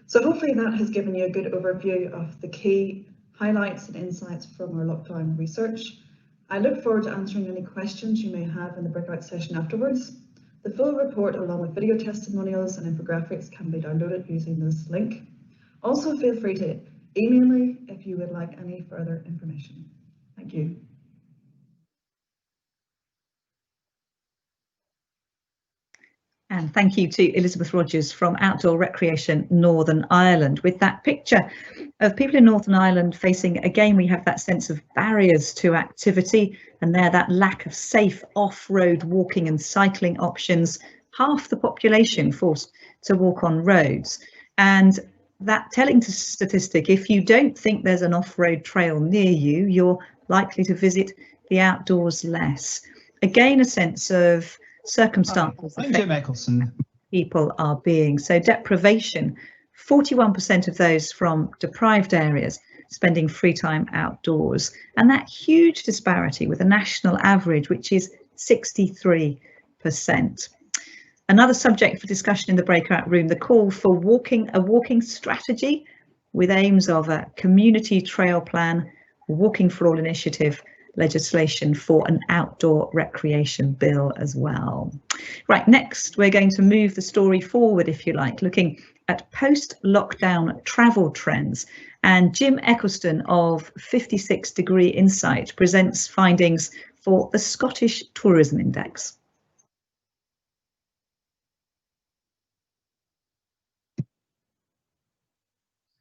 So hopefully that has given you a good overview of the key highlights and insights from our lockdown research. I look forward to answering any questions you may have in the breakout session afterwards. The full report, along with video testimonials and infographics, can be downloaded using this link. Also, feel free to email me if you would like any further information. Thank you. And thank you to Elizabeth Rogers from Outdoor Recreation Northern Ireland, with that picture of people in Northern Ireland facing, again, we have that sense of barriers to activity, and there that lack of safe off-road walking and cycling options, half the population forced to walk on roads. And that telling statistic, if you don't think there's an off-road trail near you, you're likely to visit the outdoors less. Again, a sense of circumstances people are being. So deprivation, 41% of those from deprived areas spending free time outdoors, and that huge disparity with a national average, which is 63%. Another subject for discussion in the breakout room, the call for a walking strategy with aims of a community trail plan, Walking for All initiative, legislation for an outdoor recreation bill as well. Right, next we're going to move the story forward, if you like, looking at post-lockdown travel trends. And Jim Eccleston of 56 Degree Insight presents findings for the Scottish Tourism Index.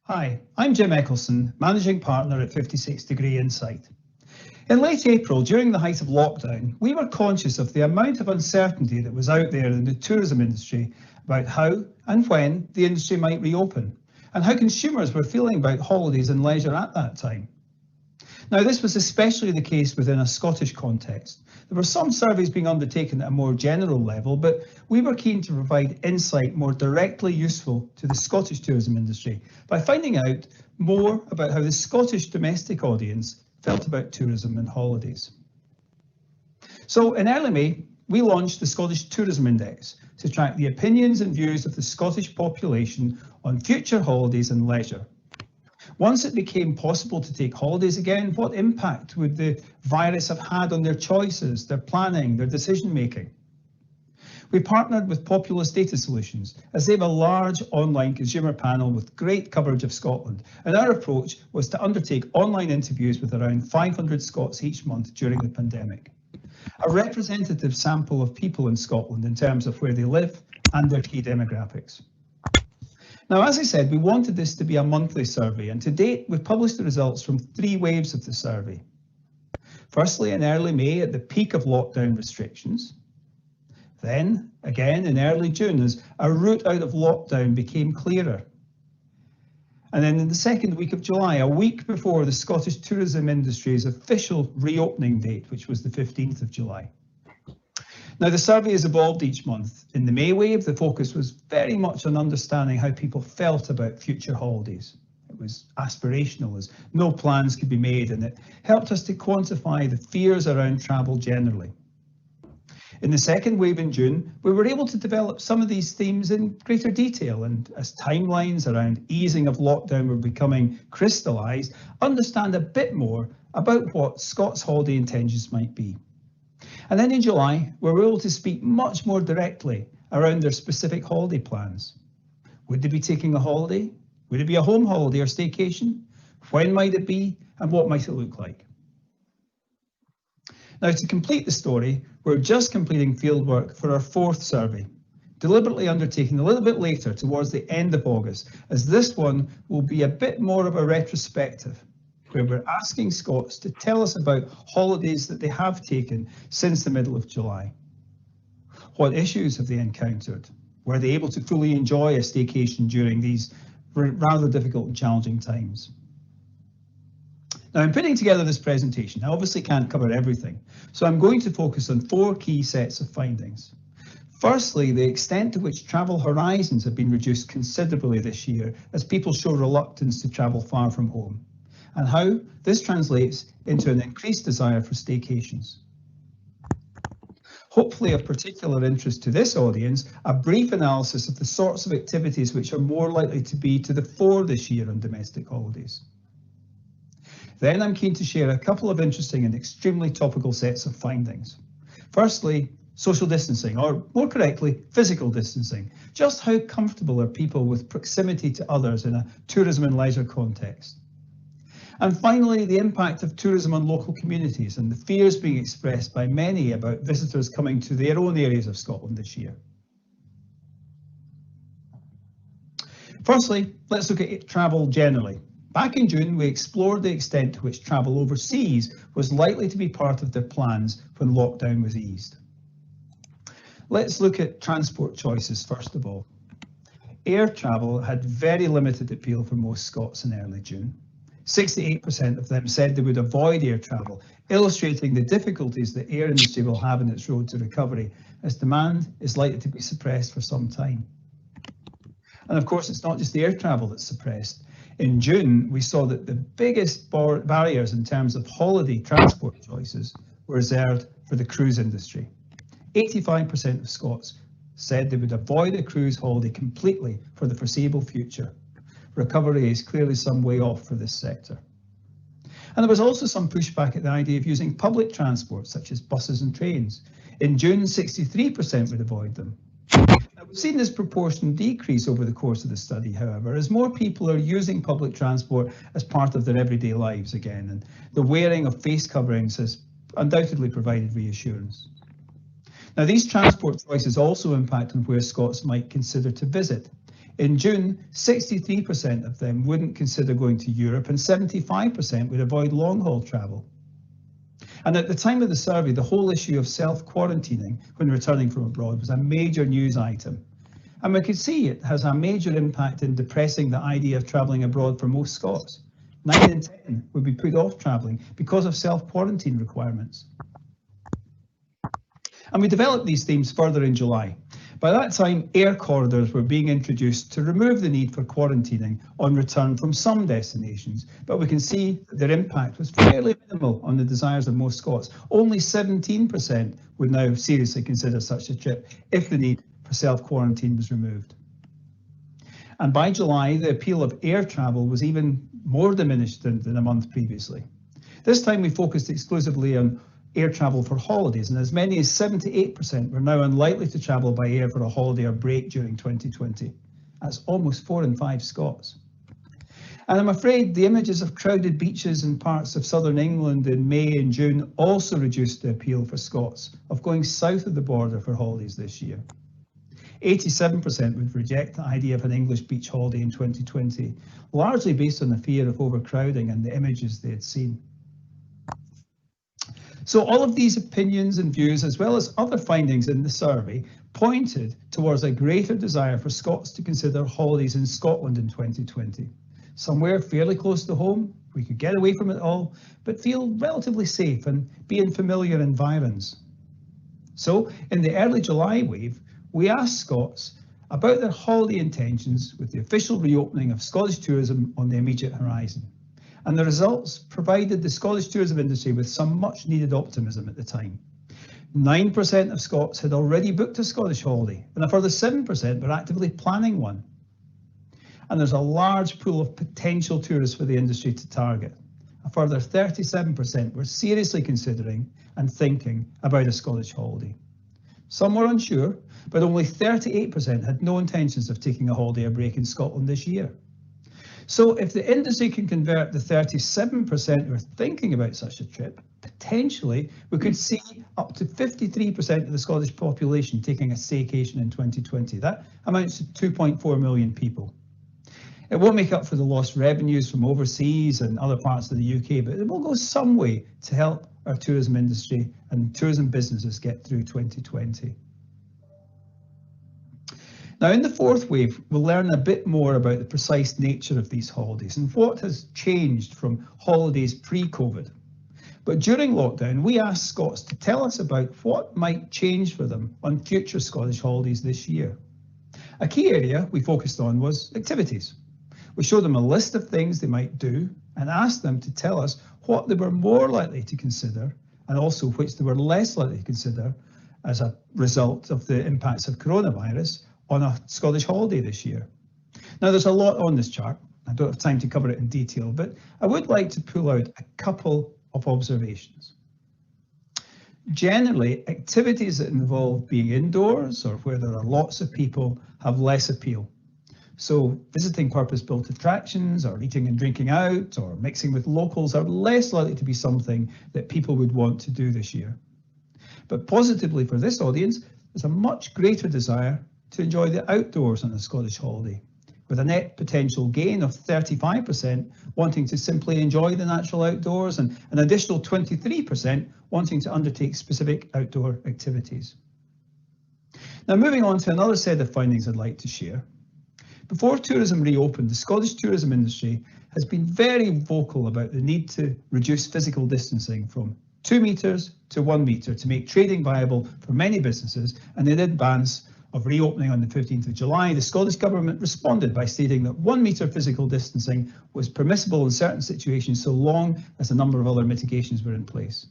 Hi, I'm Jim Eccleston, Managing Partner at 56 Degree Insight. In late April, during the height of lockdown, we were conscious of the amount of uncertainty that was out there in the tourism industry about how and when the industry might reopen, and how consumers were feeling about holidays and leisure at that time. Now, this was especially the case within a Scottish context. There were some surveys being undertaken at a more general level, but we were keen to provide insight more directly useful to the Scottish tourism industry by finding out more about how the Scottish domestic audience felt about tourism and holidays. So in early May, we launched the Scottish Tourism Index to track the opinions and views of the Scottish population on future holidays and leisure. Once it became possible to take holidays again, what impact would the virus have had on their choices, their planning, their decision making? We partnered with Populous Data Solutions as they have a large online consumer panel with great coverage of Scotland, and our approach was to undertake online interviews with around 500 Scots each month during the pandemic. A representative sample of people in Scotland in terms of where they live and their key demographics. Now, as I said, we wanted this to be a monthly survey, and to date we've published the results from 3 waves of the survey. Firstly, in early May at the peak of lockdown restrictions. Then, again in early June, as our route out of lockdown became clearer. And then in the second week of July, a week before the Scottish tourism industry's official reopening date, which was the 15th of July. Now, the survey has evolved each month. In the May wave, the focus was very much on understanding how people felt about future holidays. It was aspirational, as no plans could be made, and it helped us to quantify the fears around travel generally. In the second wave in June, we were able to develop some of these themes in greater detail, and as timelines around easing of lockdown were becoming crystallised, understand a bit more about what Scots' holiday intentions might be. And then in July, we were able to speak much more directly around their specific holiday plans. Would they be taking a holiday? Would it be a home holiday or staycation? When might it be? And what might it look like? Now, to complete the story, we're just completing fieldwork for our 4th survey, deliberately undertaken a little bit later towards the end of August, as this one will be a bit more of a retrospective, where we're asking Scots to tell us about holidays that they have taken since the middle of July. What issues have they encountered? Were they able to fully enjoy a staycation during these rather difficult and challenging times? Now, in putting together this presentation, I obviously can't cover everything, so I'm going to focus on 4 key sets of findings. Firstly, the extent to which travel horizons have been reduced considerably this year as people show reluctance to travel far from home, and how this translates into an increased desire for staycations. Hopefully of particular interest to this audience, a brief analysis of the sorts of activities which are more likely to be to the fore this year on domestic holidays. Then I'm keen to share a couple of interesting and extremely topical sets of findings. Firstly, social distancing, or more correctly, physical distancing. Just how comfortable are people with proximity to others in a tourism and leisure context? And finally, the impact of tourism on local communities and the fears being expressed by many about visitors coming to their own areas of Scotland this year. Firstly, let's look at travel generally. Back in June, we explored the extent to which travel overseas was likely to be part of their plans when lockdown was eased. Let's look at transport choices first of all. Air travel had very limited appeal for most Scots in early June. 68% of them said they would avoid air travel, illustrating the difficulties the air industry will have in its road to recovery, as demand is likely to be suppressed for some time. And of course, it's not just the air travel that's suppressed. In June, we saw that the biggest barriers in terms of holiday transport choices were reserved for the cruise industry. 85% of Scots said they would avoid a cruise holiday completely for the foreseeable future. Recovery is clearly some way off for this sector. And there was also some pushback at the idea of using public transport, such as buses and trains. In June, 63% would avoid them. Now, we've seen this proportion decrease over the course of the study, however, as more people are using public transport as part of their everyday lives again, and the wearing of face coverings has undoubtedly provided reassurance. Now, these transport choices also impact on where Scots might consider to visit. In June, 63% of them wouldn't consider going to Europe and 75% would avoid long-haul travel. And at the time of the survey, the whole issue of self-quarantining when returning from abroad was a major news item. And we could see it has a major impact in depressing the idea of travelling abroad for most Scots. 9 in 10 would be put off travelling because of self-quarantine requirements. And we developed these themes further in July. By that time, air corridors were being introduced to remove the need for quarantining on return from some destinations, but we can see that their impact was fairly minimal on the desires of most Scots. Only 17% would now seriously consider such a trip if the need for self-quarantine was removed. And by July, the appeal of air travel was even more diminished than a month previously. This time we focused exclusively on air travel for holidays, and as many as 78% were now unlikely to travel by air for a holiday or break during 2020. That's almost 4 in 5 Scots. And I'm afraid the images of crowded beaches in parts of southern England in May and June also reduced the appeal for Scots of going south of the border for holidays this year. 87% would reject the idea of an English beach holiday in 2020, largely based on the fear of overcrowding and the images they had seen. So all of these opinions and views, as well as other findings in the survey, pointed towards a greater desire for Scots to consider holidays in Scotland in 2020. Somewhere fairly close to home, we could get away from it all, but feel relatively safe and be in familiar environs. So in the early July wave, we asked Scots about their holiday intentions with the official reopening of Scottish tourism on the immediate horizon. And the results provided the Scottish tourism industry with some much needed optimism at the time. 9% of Scots had already booked a Scottish holiday, and a further 7% were actively planning one. And there's a large pool of potential tourists for the industry to target. A further 37% were seriously considering and thinking about a Scottish holiday. Some were unsure, but only 38% had no intentions of taking a holiday or break in Scotland this year. So if the industry can convert the 37% who are thinking about such a trip, potentially we could see up to 53% of the Scottish population taking a staycation in 2020. That amounts to 2.4 million people. It won't make up for the lost revenues from overseas and other parts of the UK, but it will go some way to help our tourism industry and tourism businesses get through 2020. Now, in the fourth wave, we'll learn a bit more about the precise nature of these holidays and what has changed from holidays pre-COVID. But during lockdown, we asked Scots to tell us about what might change for them on future Scottish holidays this year. A key area we focused on was activities. We showed them a list of things they might do and asked them to tell us what they were more likely to consider and also which they were less likely to consider as a result of the impacts of coronavirus on a Scottish holiday this year. Now, there's a lot on this chart. I don't have time to cover it in detail, but I would like to pull out a couple of observations. Generally, activities that involve being indoors or where there are lots of people have less appeal. So visiting purpose-built attractions or eating and drinking out or mixing with locals are less likely to be something that people would want to do this year. But positively for this audience, there's a much greater desire to enjoy the outdoors on a Scottish holiday, with a net potential gain of 35% wanting to simply enjoy the natural outdoors and an additional 23% wanting to undertake specific outdoor activities. Now, moving on to another set of findings I'd like to share. Before tourism reopened, the Scottish tourism industry has been very vocal about the need to reduce physical distancing from 2 metres to 1 metre to make trading viable for many businesses, and in advance of reopening on the 15th of July, the Scottish Government responded by stating that 1 metre physical distancing was permissible in certain situations so long as a number of other mitigations were in place.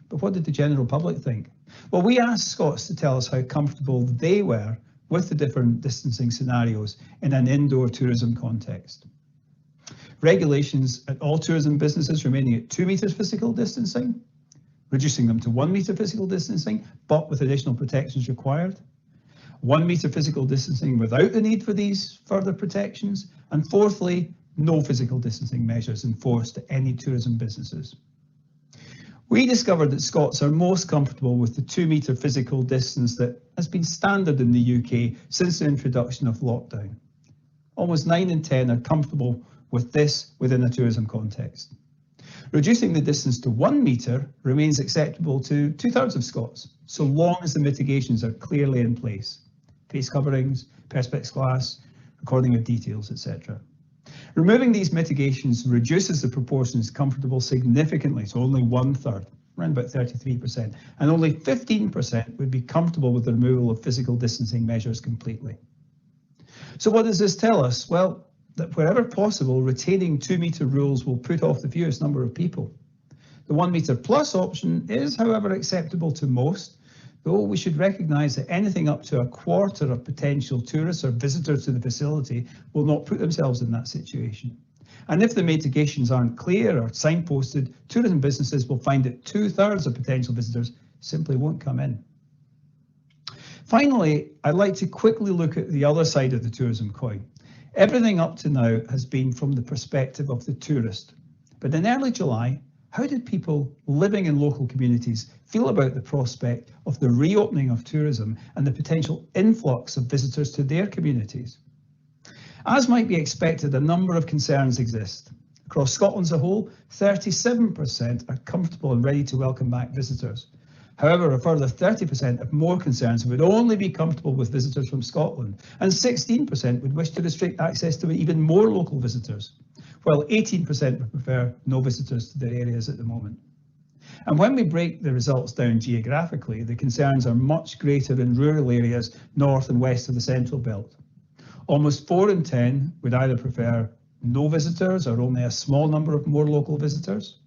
But what did the general public think? Well, we asked Scots to tell us how comfortable they were with the different distancing scenarios in an indoor tourism context. Regulations at all tourism businesses remaining at 2 metres physical distancing, reducing them to 1 metre physical distancing, but with additional protections required. 1 metre physical distancing without the need for these further protections. And fourthly, no physical distancing measures enforced to any tourism businesses. We discovered that Scots are most comfortable with the 2 metre physical distance that has been standard in the UK since the introduction of lockdown. Almost 9 in 10 are comfortable with this within a tourism context. Reducing the distance to 1 metre remains acceptable to 2/3 of Scots, so long as the mitigations are clearly in place. Face coverings, perspex glass, recording of details, etc. Removing these mitigations reduces the proportions comfortable significantly to only 1/3, around about 33%, and only 15% would be comfortable with the removal of physical distancing measures completely. So what does this tell us? Well, that wherever possible, retaining 2 metre rules will put off the fewest number of people. The 1 metre plus option is, however, acceptable to most, though we should recognise that anything up to a quarter of potential tourists or visitors to the facility will not put themselves in that situation. And if the mitigations aren't clear or signposted, tourism businesses will find that 2/3 of potential visitors simply won't come in. Finally, I'd like to quickly look at the other side of the tourism coin. Everything up to now has been from the perspective of the tourist. But in early July, how did people living in local communities feel about the prospect of the reopening of tourism and the potential influx of visitors to their communities? As might be expected, a number of concerns exist. Across Scotland as a whole, 37% are comfortable and ready to welcome back visitors. However, a further 30% have more concerns and would only be comfortable with visitors from Scotland, and 16% would wish to restrict access to even more local visitors, while 18% would prefer no visitors to their areas at the moment. And when we break the results down geographically, the concerns are much greater in rural areas north and west of the Central Belt. Almost 4 in 10 would either prefer no visitors or only a small number of more local visitors.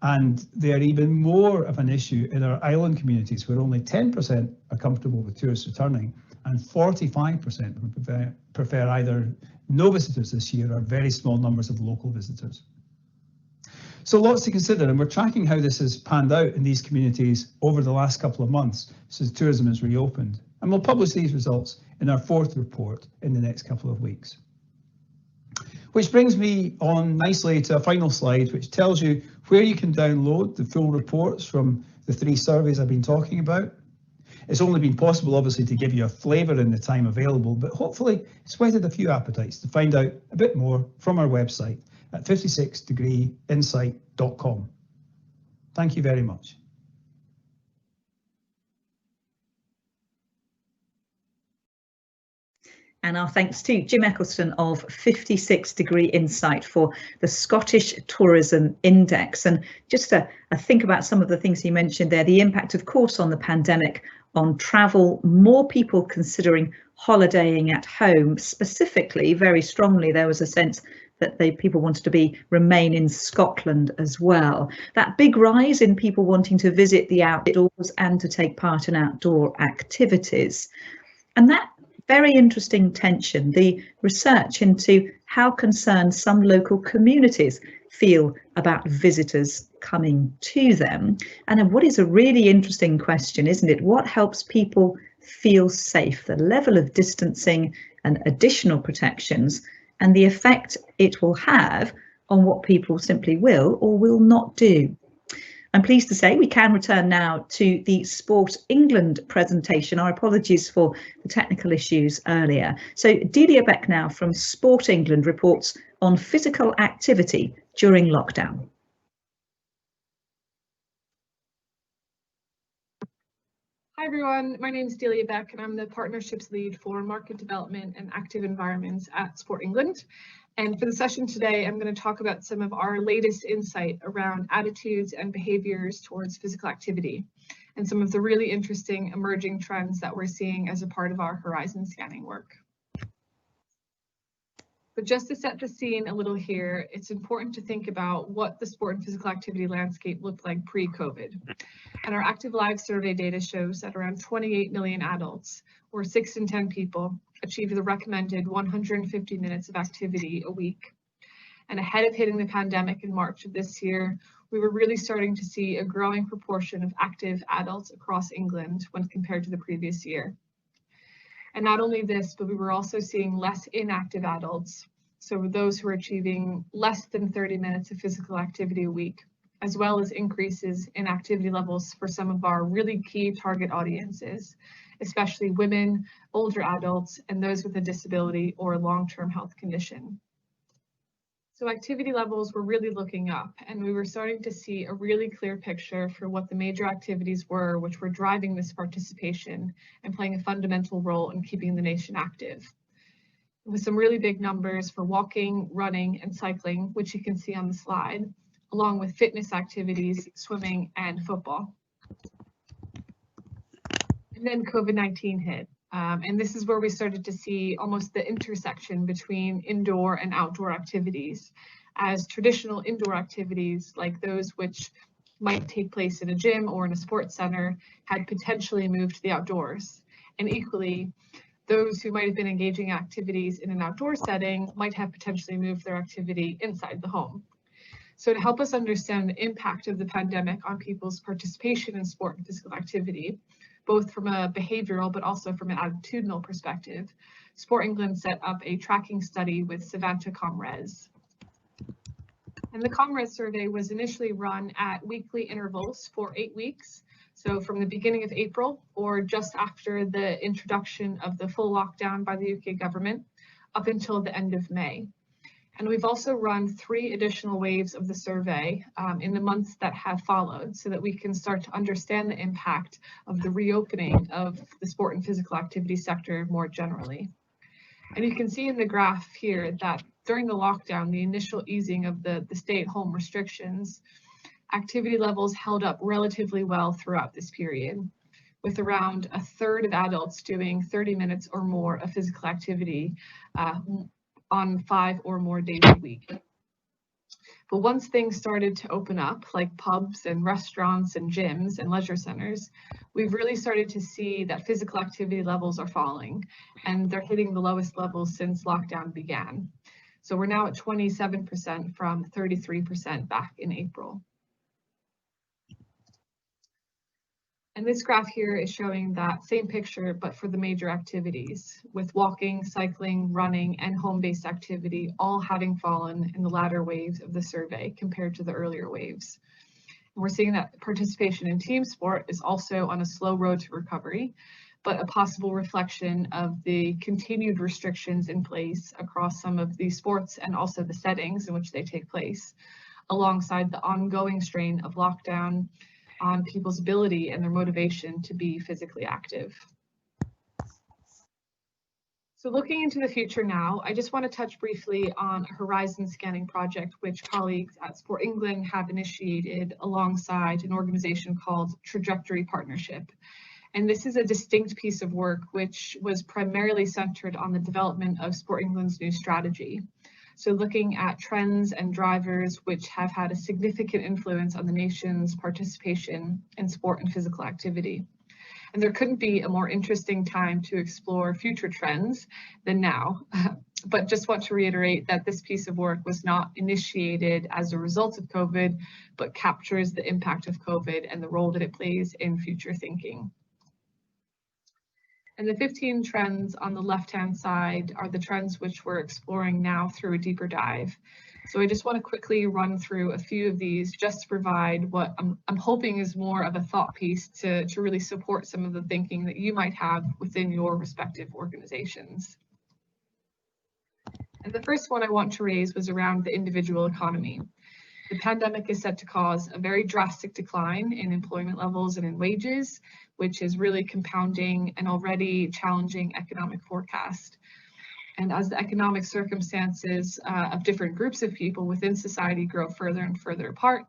And they are even more of an issue in our island communities, where only 10% are comfortable with tourists returning and 45% would prefer either no visitors this year or very small numbers of local visitors. So lots to consider, and we're tracking how this has panned out in these communities over the last couple of months since tourism has reopened. And we'll publish these results in our fourth report in the next couple of weeks. Which brings me on nicely to a final slide, which tells you where you can download the full reports from the 3 surveys I've been talking about. It's only been possible, obviously, to give you a flavour in the time available, but hopefully it's whetted a few appetites to find out a bit more from our website at 56degreeinsight.com. Thank you very much. And our thanks to Jim Eccleston of 56 Degree Insight for the Scottish Tourism Index. And just to think about some of the things he mentioned there, the impact, of course, on the pandemic on travel, more people considering holidaying at home. Specifically, very strongly, there was a sense that people wanted to remain in Scotland as well. That big rise in people wanting to visit the outdoors and to take part in outdoor activities. And that very interesting tension, the research into how concerned some local communities feel about visitors coming to them. And then what is a really interesting question, isn't it? What helps people feel safe? The level of distancing and additional protections and the effect it will have on what people simply will or will not do. I'm pleased to say we can return now to the Sport England presentation. Our apologies for the technical issues earlier. So Delia Beck now from Sport England reports on physical activity during lockdown. Hi everyone, my name is Delia Beck and I'm the Partnerships Lead for Market Development and Active Environments at Sport England. And for the session today, I'm going to talk about some of our latest insight around attitudes and behaviors towards physical activity and some of the really interesting emerging trends that we're seeing as a part of our horizon scanning work. But just to set the scene a little here, it's important to think about what the sport and physical activity landscape looked like pre-COVID. And our Active Lives survey data shows that around 28 million adults, or 6 in 10 people, achieved the recommended 150 minutes of activity a week. And ahead of hitting the pandemic in March of this year, we were really starting to see a growing proportion of active adults across England when compared to the previous year. And not only this, but we were also seeing less inactive adults, so those who are achieving less than 30 minutes of physical activity a week, as well as increases in activity levels for some of our really key target audiences, especially women, older adults, and those with a disability or a long-term health condition. So activity levels were really looking up, and we were starting to see a really clear picture for what the major activities were, which were driving this participation and playing a fundamental role in keeping the nation active. With some really big numbers for walking, running, and cycling, which you can see on the slide, along with fitness activities, swimming, and football. And then COVID-19 hit. And this is where we started to see almost the intersection between indoor and outdoor activities, as traditional indoor activities like those which might take place in a gym or in a sports center had potentially moved to the outdoors. And equally, those who might have been engaging in activities in an outdoor setting might have potentially moved their activity inside the home. So to help us understand the impact of the pandemic on people's participation in sport and physical activity, both from a behavioral but also from an attitudinal perspective, Sport England set up a tracking study with Savanta ComRes. And the ComRes survey was initially run at weekly intervals for 8 weeks, so from the beginning of April or just after the introduction of the full lockdown by the UK government up until the end of May. And we've also run 3 additional waves of the survey in the months that have followed so that we can start to understand the impact of the reopening of the sport and physical activity sector more generally. And you can see in the graph here that during the lockdown, the initial easing of the stay-at-home restrictions, activity levels held up relatively well throughout this period, with around a third of adults doing 30 minutes or more of physical activity on 5 or more days a week. But once things started to open up, like pubs and restaurants and gyms and leisure centers, we've really started to see that physical activity levels are falling, and they're hitting the lowest levels since lockdown began. So we're now at 27% from 33% back in April. And this graph here is showing that same picture, but for the major activities, with walking, cycling, running, and home-based activity all having fallen in the latter waves of the survey compared to the earlier waves. And we're seeing that participation in team sport is also on a slow road to recovery, but a possible reflection of the continued restrictions in place across some of these sports and also the settings in which they take place, alongside the ongoing strain of lockdown on people's ability and their motivation to be physically active. So looking into the future now, I just want to touch briefly on a horizon scanning project which colleagues at Sport England have initiated alongside an organization called Trajectory Partnership. And this is a distinct piece of work which was primarily centered on the development of Sport England's new strategy. So looking at trends and drivers which have had a significant influence on the nation's participation in sport and physical activity. And there couldn't be a more interesting time to explore future trends than now. But just want to reiterate that this piece of work was not initiated as a result of COVID, but captures the impact of COVID and the role that it plays in future thinking. And the 15 trends on the left-hand side are the trends which we're exploring now through a deeper dive. So I just want to quickly run through a few of these just to provide what I'm hoping is more of a thought piece to really support some of the thinking that you might have within your respective organizations. And the first one I want to raise was around the individual economy. The pandemic is set to cause a very drastic decline in employment levels and in wages, which is really compounding an already challenging economic forecast. And as the economic circumstances of different groups of people within society grow further and further apart,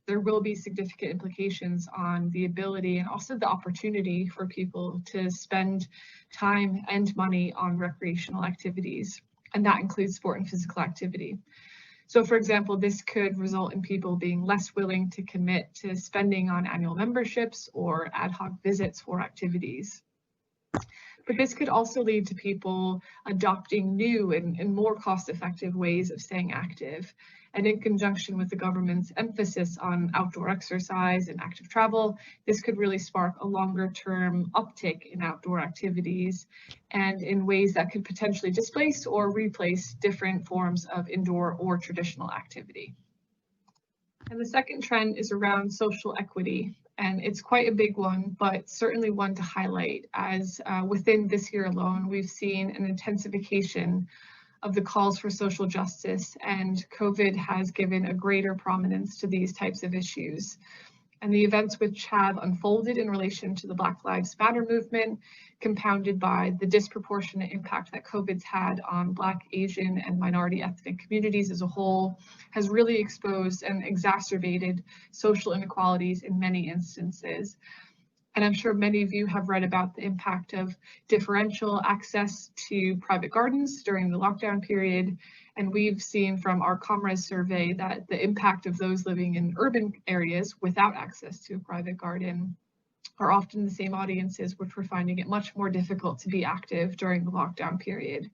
there will be significant implications on the ability and also the opportunity for people to spend time and money on recreational activities. And that includes sport and physical activity. So for example, this could result in people being less willing to commit to spending on annual memberships or ad hoc visits for activities. But this could also lead to people adopting new and more cost-effective ways of staying active. And in conjunction with the government's emphasis on outdoor exercise and active travel, this could really spark a longer-term uptick in outdoor activities and in ways that could potentially displace or replace different forms of indoor or traditional activity. And the second trend is around social equity. And it's quite a big one, but certainly one to highlight, as within this year alone, we've seen an intensification of the calls for social justice, and COVID has given a greater prominence to these types of issues. And the events which have unfolded in relation to the Black Lives Matter movement, compounded by the disproportionate impact that COVID's had on Black, Asian, and minority ethnic communities as a whole, has really exposed and exacerbated social inequalities in many instances. And I'm sure many of you have read about the impact of differential access to private gardens during the lockdown period. And we've seen from our Comrades survey that the impact of those living in urban areas without access to a private garden are often the same audiences, which we're finding it much more difficult to be active during the lockdown period.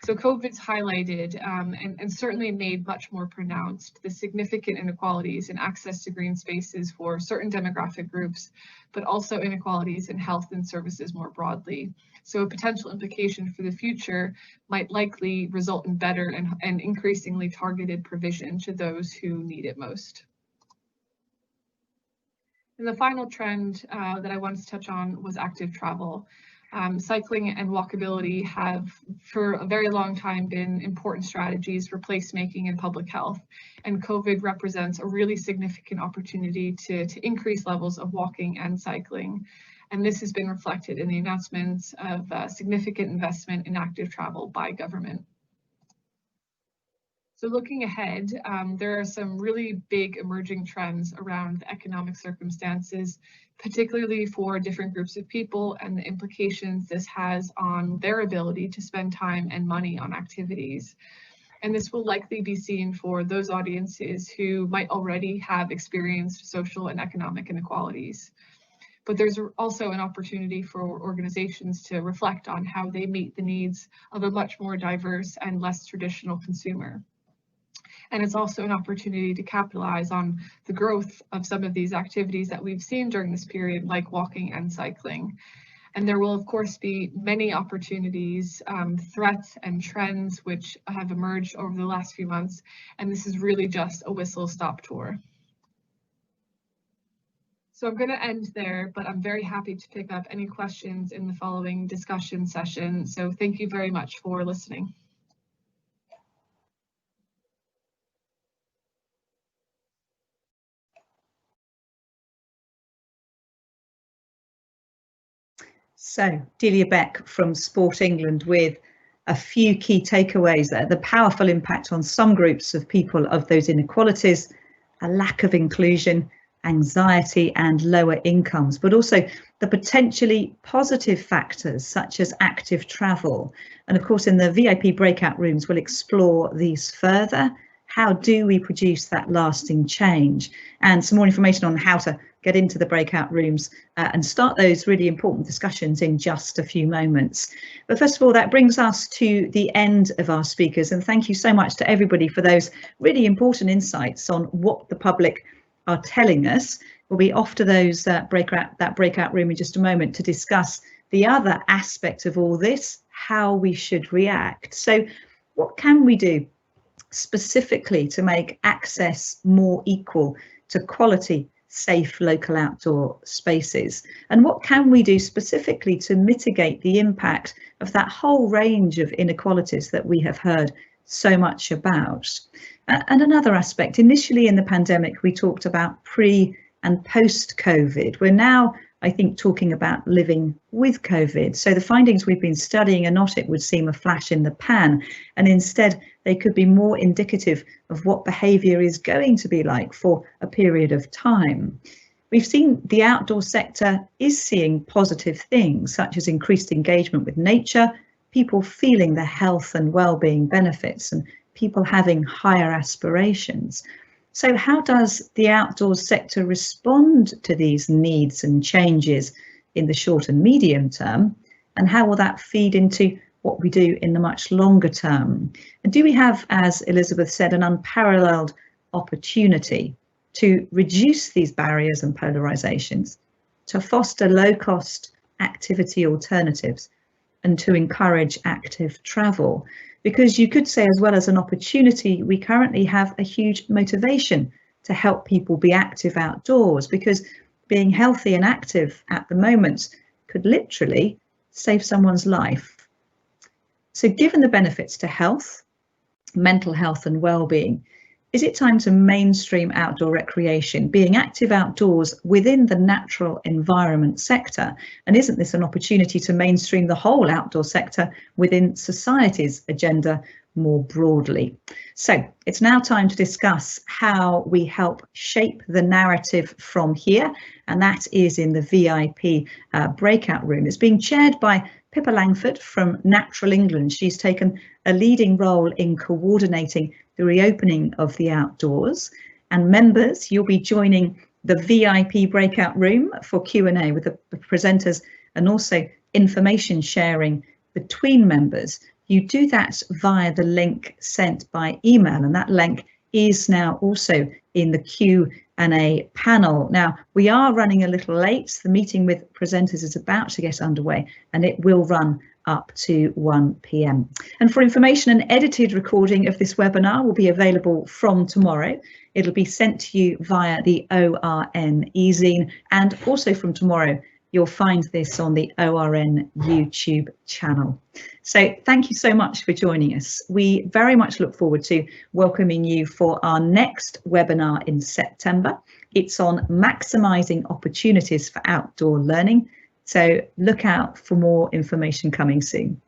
So COVID's highlighted and certainly made much more pronounced the significant inequalities in access to green spaces for certain demographic groups, but also inequalities in health and services more broadly. So a potential implication for the future might likely result in better and increasingly targeted provision to those who need it most. And the final trend that I wanted to touch on was active travel. Cycling and walkability have for a very long time been important strategies for placemaking and public health, and COVID represents a really significant opportunity to increase levels of walking and cycling. And this has been reflected in the announcements of significant investment in active travel by government. So looking ahead, there are some really big emerging trends around the economic circumstances, particularly for different groups of people and the implications this has on their ability to spend time and money on activities. And this will likely be seen for those audiences who might already have experienced social and economic inequalities. But there's also an opportunity for organizations to reflect on how they meet the needs of a much more diverse and less traditional consumer. And it's also an opportunity to capitalize on the growth of some of these activities that we've seen during this period, like walking and cycling. And there will, of course, be many opportunities, threats and trends which have emerged over the last few months. And this is really just a whistle-stop tour. So I'm going to end there, but I'm very happy to pick up any questions in the following discussion session. So thank you very much for listening. So Delia Beck from Sport England with a few key takeaways there. The powerful impact on some groups of people of those inequalities, a lack of inclusion, anxiety and lower incomes, but also the potentially positive factors such as active travel. And of course, in the VIP breakout rooms, we'll explore these further. How do we produce that lasting change? And some more information on how to get into the breakout rooms and start those really important discussions in just a few moments. But first of all, that brings us to the end of our speakers. And thank you so much to everybody for those really important insights on what the public are telling us. We'll be off to those that breakout room in just a moment to discuss the other aspect of all this, how we should react. So what can we do specifically to make access more equal to quality, safe local outdoor spaces? And what can we do specifically to mitigate the impact of that whole range of inequalities that we have heard so much about? And another aspect, initially in the pandemic, we talked about pre and post COVID. We're now, I think, talking about living with COVID. So the findings we've been studying are not, it would seem, a flash in the pan, and instead they could be more indicative of what behaviour is going to be like for a period of time. We've seen the outdoor sector is seeing positive things, such as increased engagement with nature, people feeling the health and well-being benefits, and people having higher aspirations. So how does the outdoors sector respond to these needs and changes in the short and medium term? And how will that feed into what we do in the much longer term? And do we have, as Elizabeth said, an unparalleled opportunity to reduce these barriers and polarizations, to foster low-cost activity alternatives, and to encourage active travel? Because you could say, as well as an opportunity, we currently have a huge motivation to help people be active outdoors, because being healthy and active at the moment could literally save someone's life. So given the benefits to health, mental health and well-being, is it time to mainstream outdoor recreation, being active outdoors within the natural environment sector? And isn't this an opportunity to mainstream the whole outdoor sector within society's agenda more broadly? So it's now time to discuss how we help shape the narrative from here, and that is in the VIP breakout room. It's being chaired by Pippa Langford from Natural England. She's taken a leading role in coordinating the reopening of the outdoors. And members, you'll be joining the VIP breakout room for Q&A with the presenters and also information sharing between members. You do that via the link sent by email, and that link is now also in the Q&A panel. Now, we are running a little late. The meeting with presenters is about to get underway, and it will run up to 1 p.m. And for information, an edited recording of this webinar will be available from tomorrow. It'll be sent to you via the ORN e-zine, and also from tomorrow, you'll find this on the ORN YouTube channel. So thank you so much for joining us. We very much look forward to welcoming you for our next webinar in September. It's on maximising opportunities for outdoor learning. So look out for more information coming soon.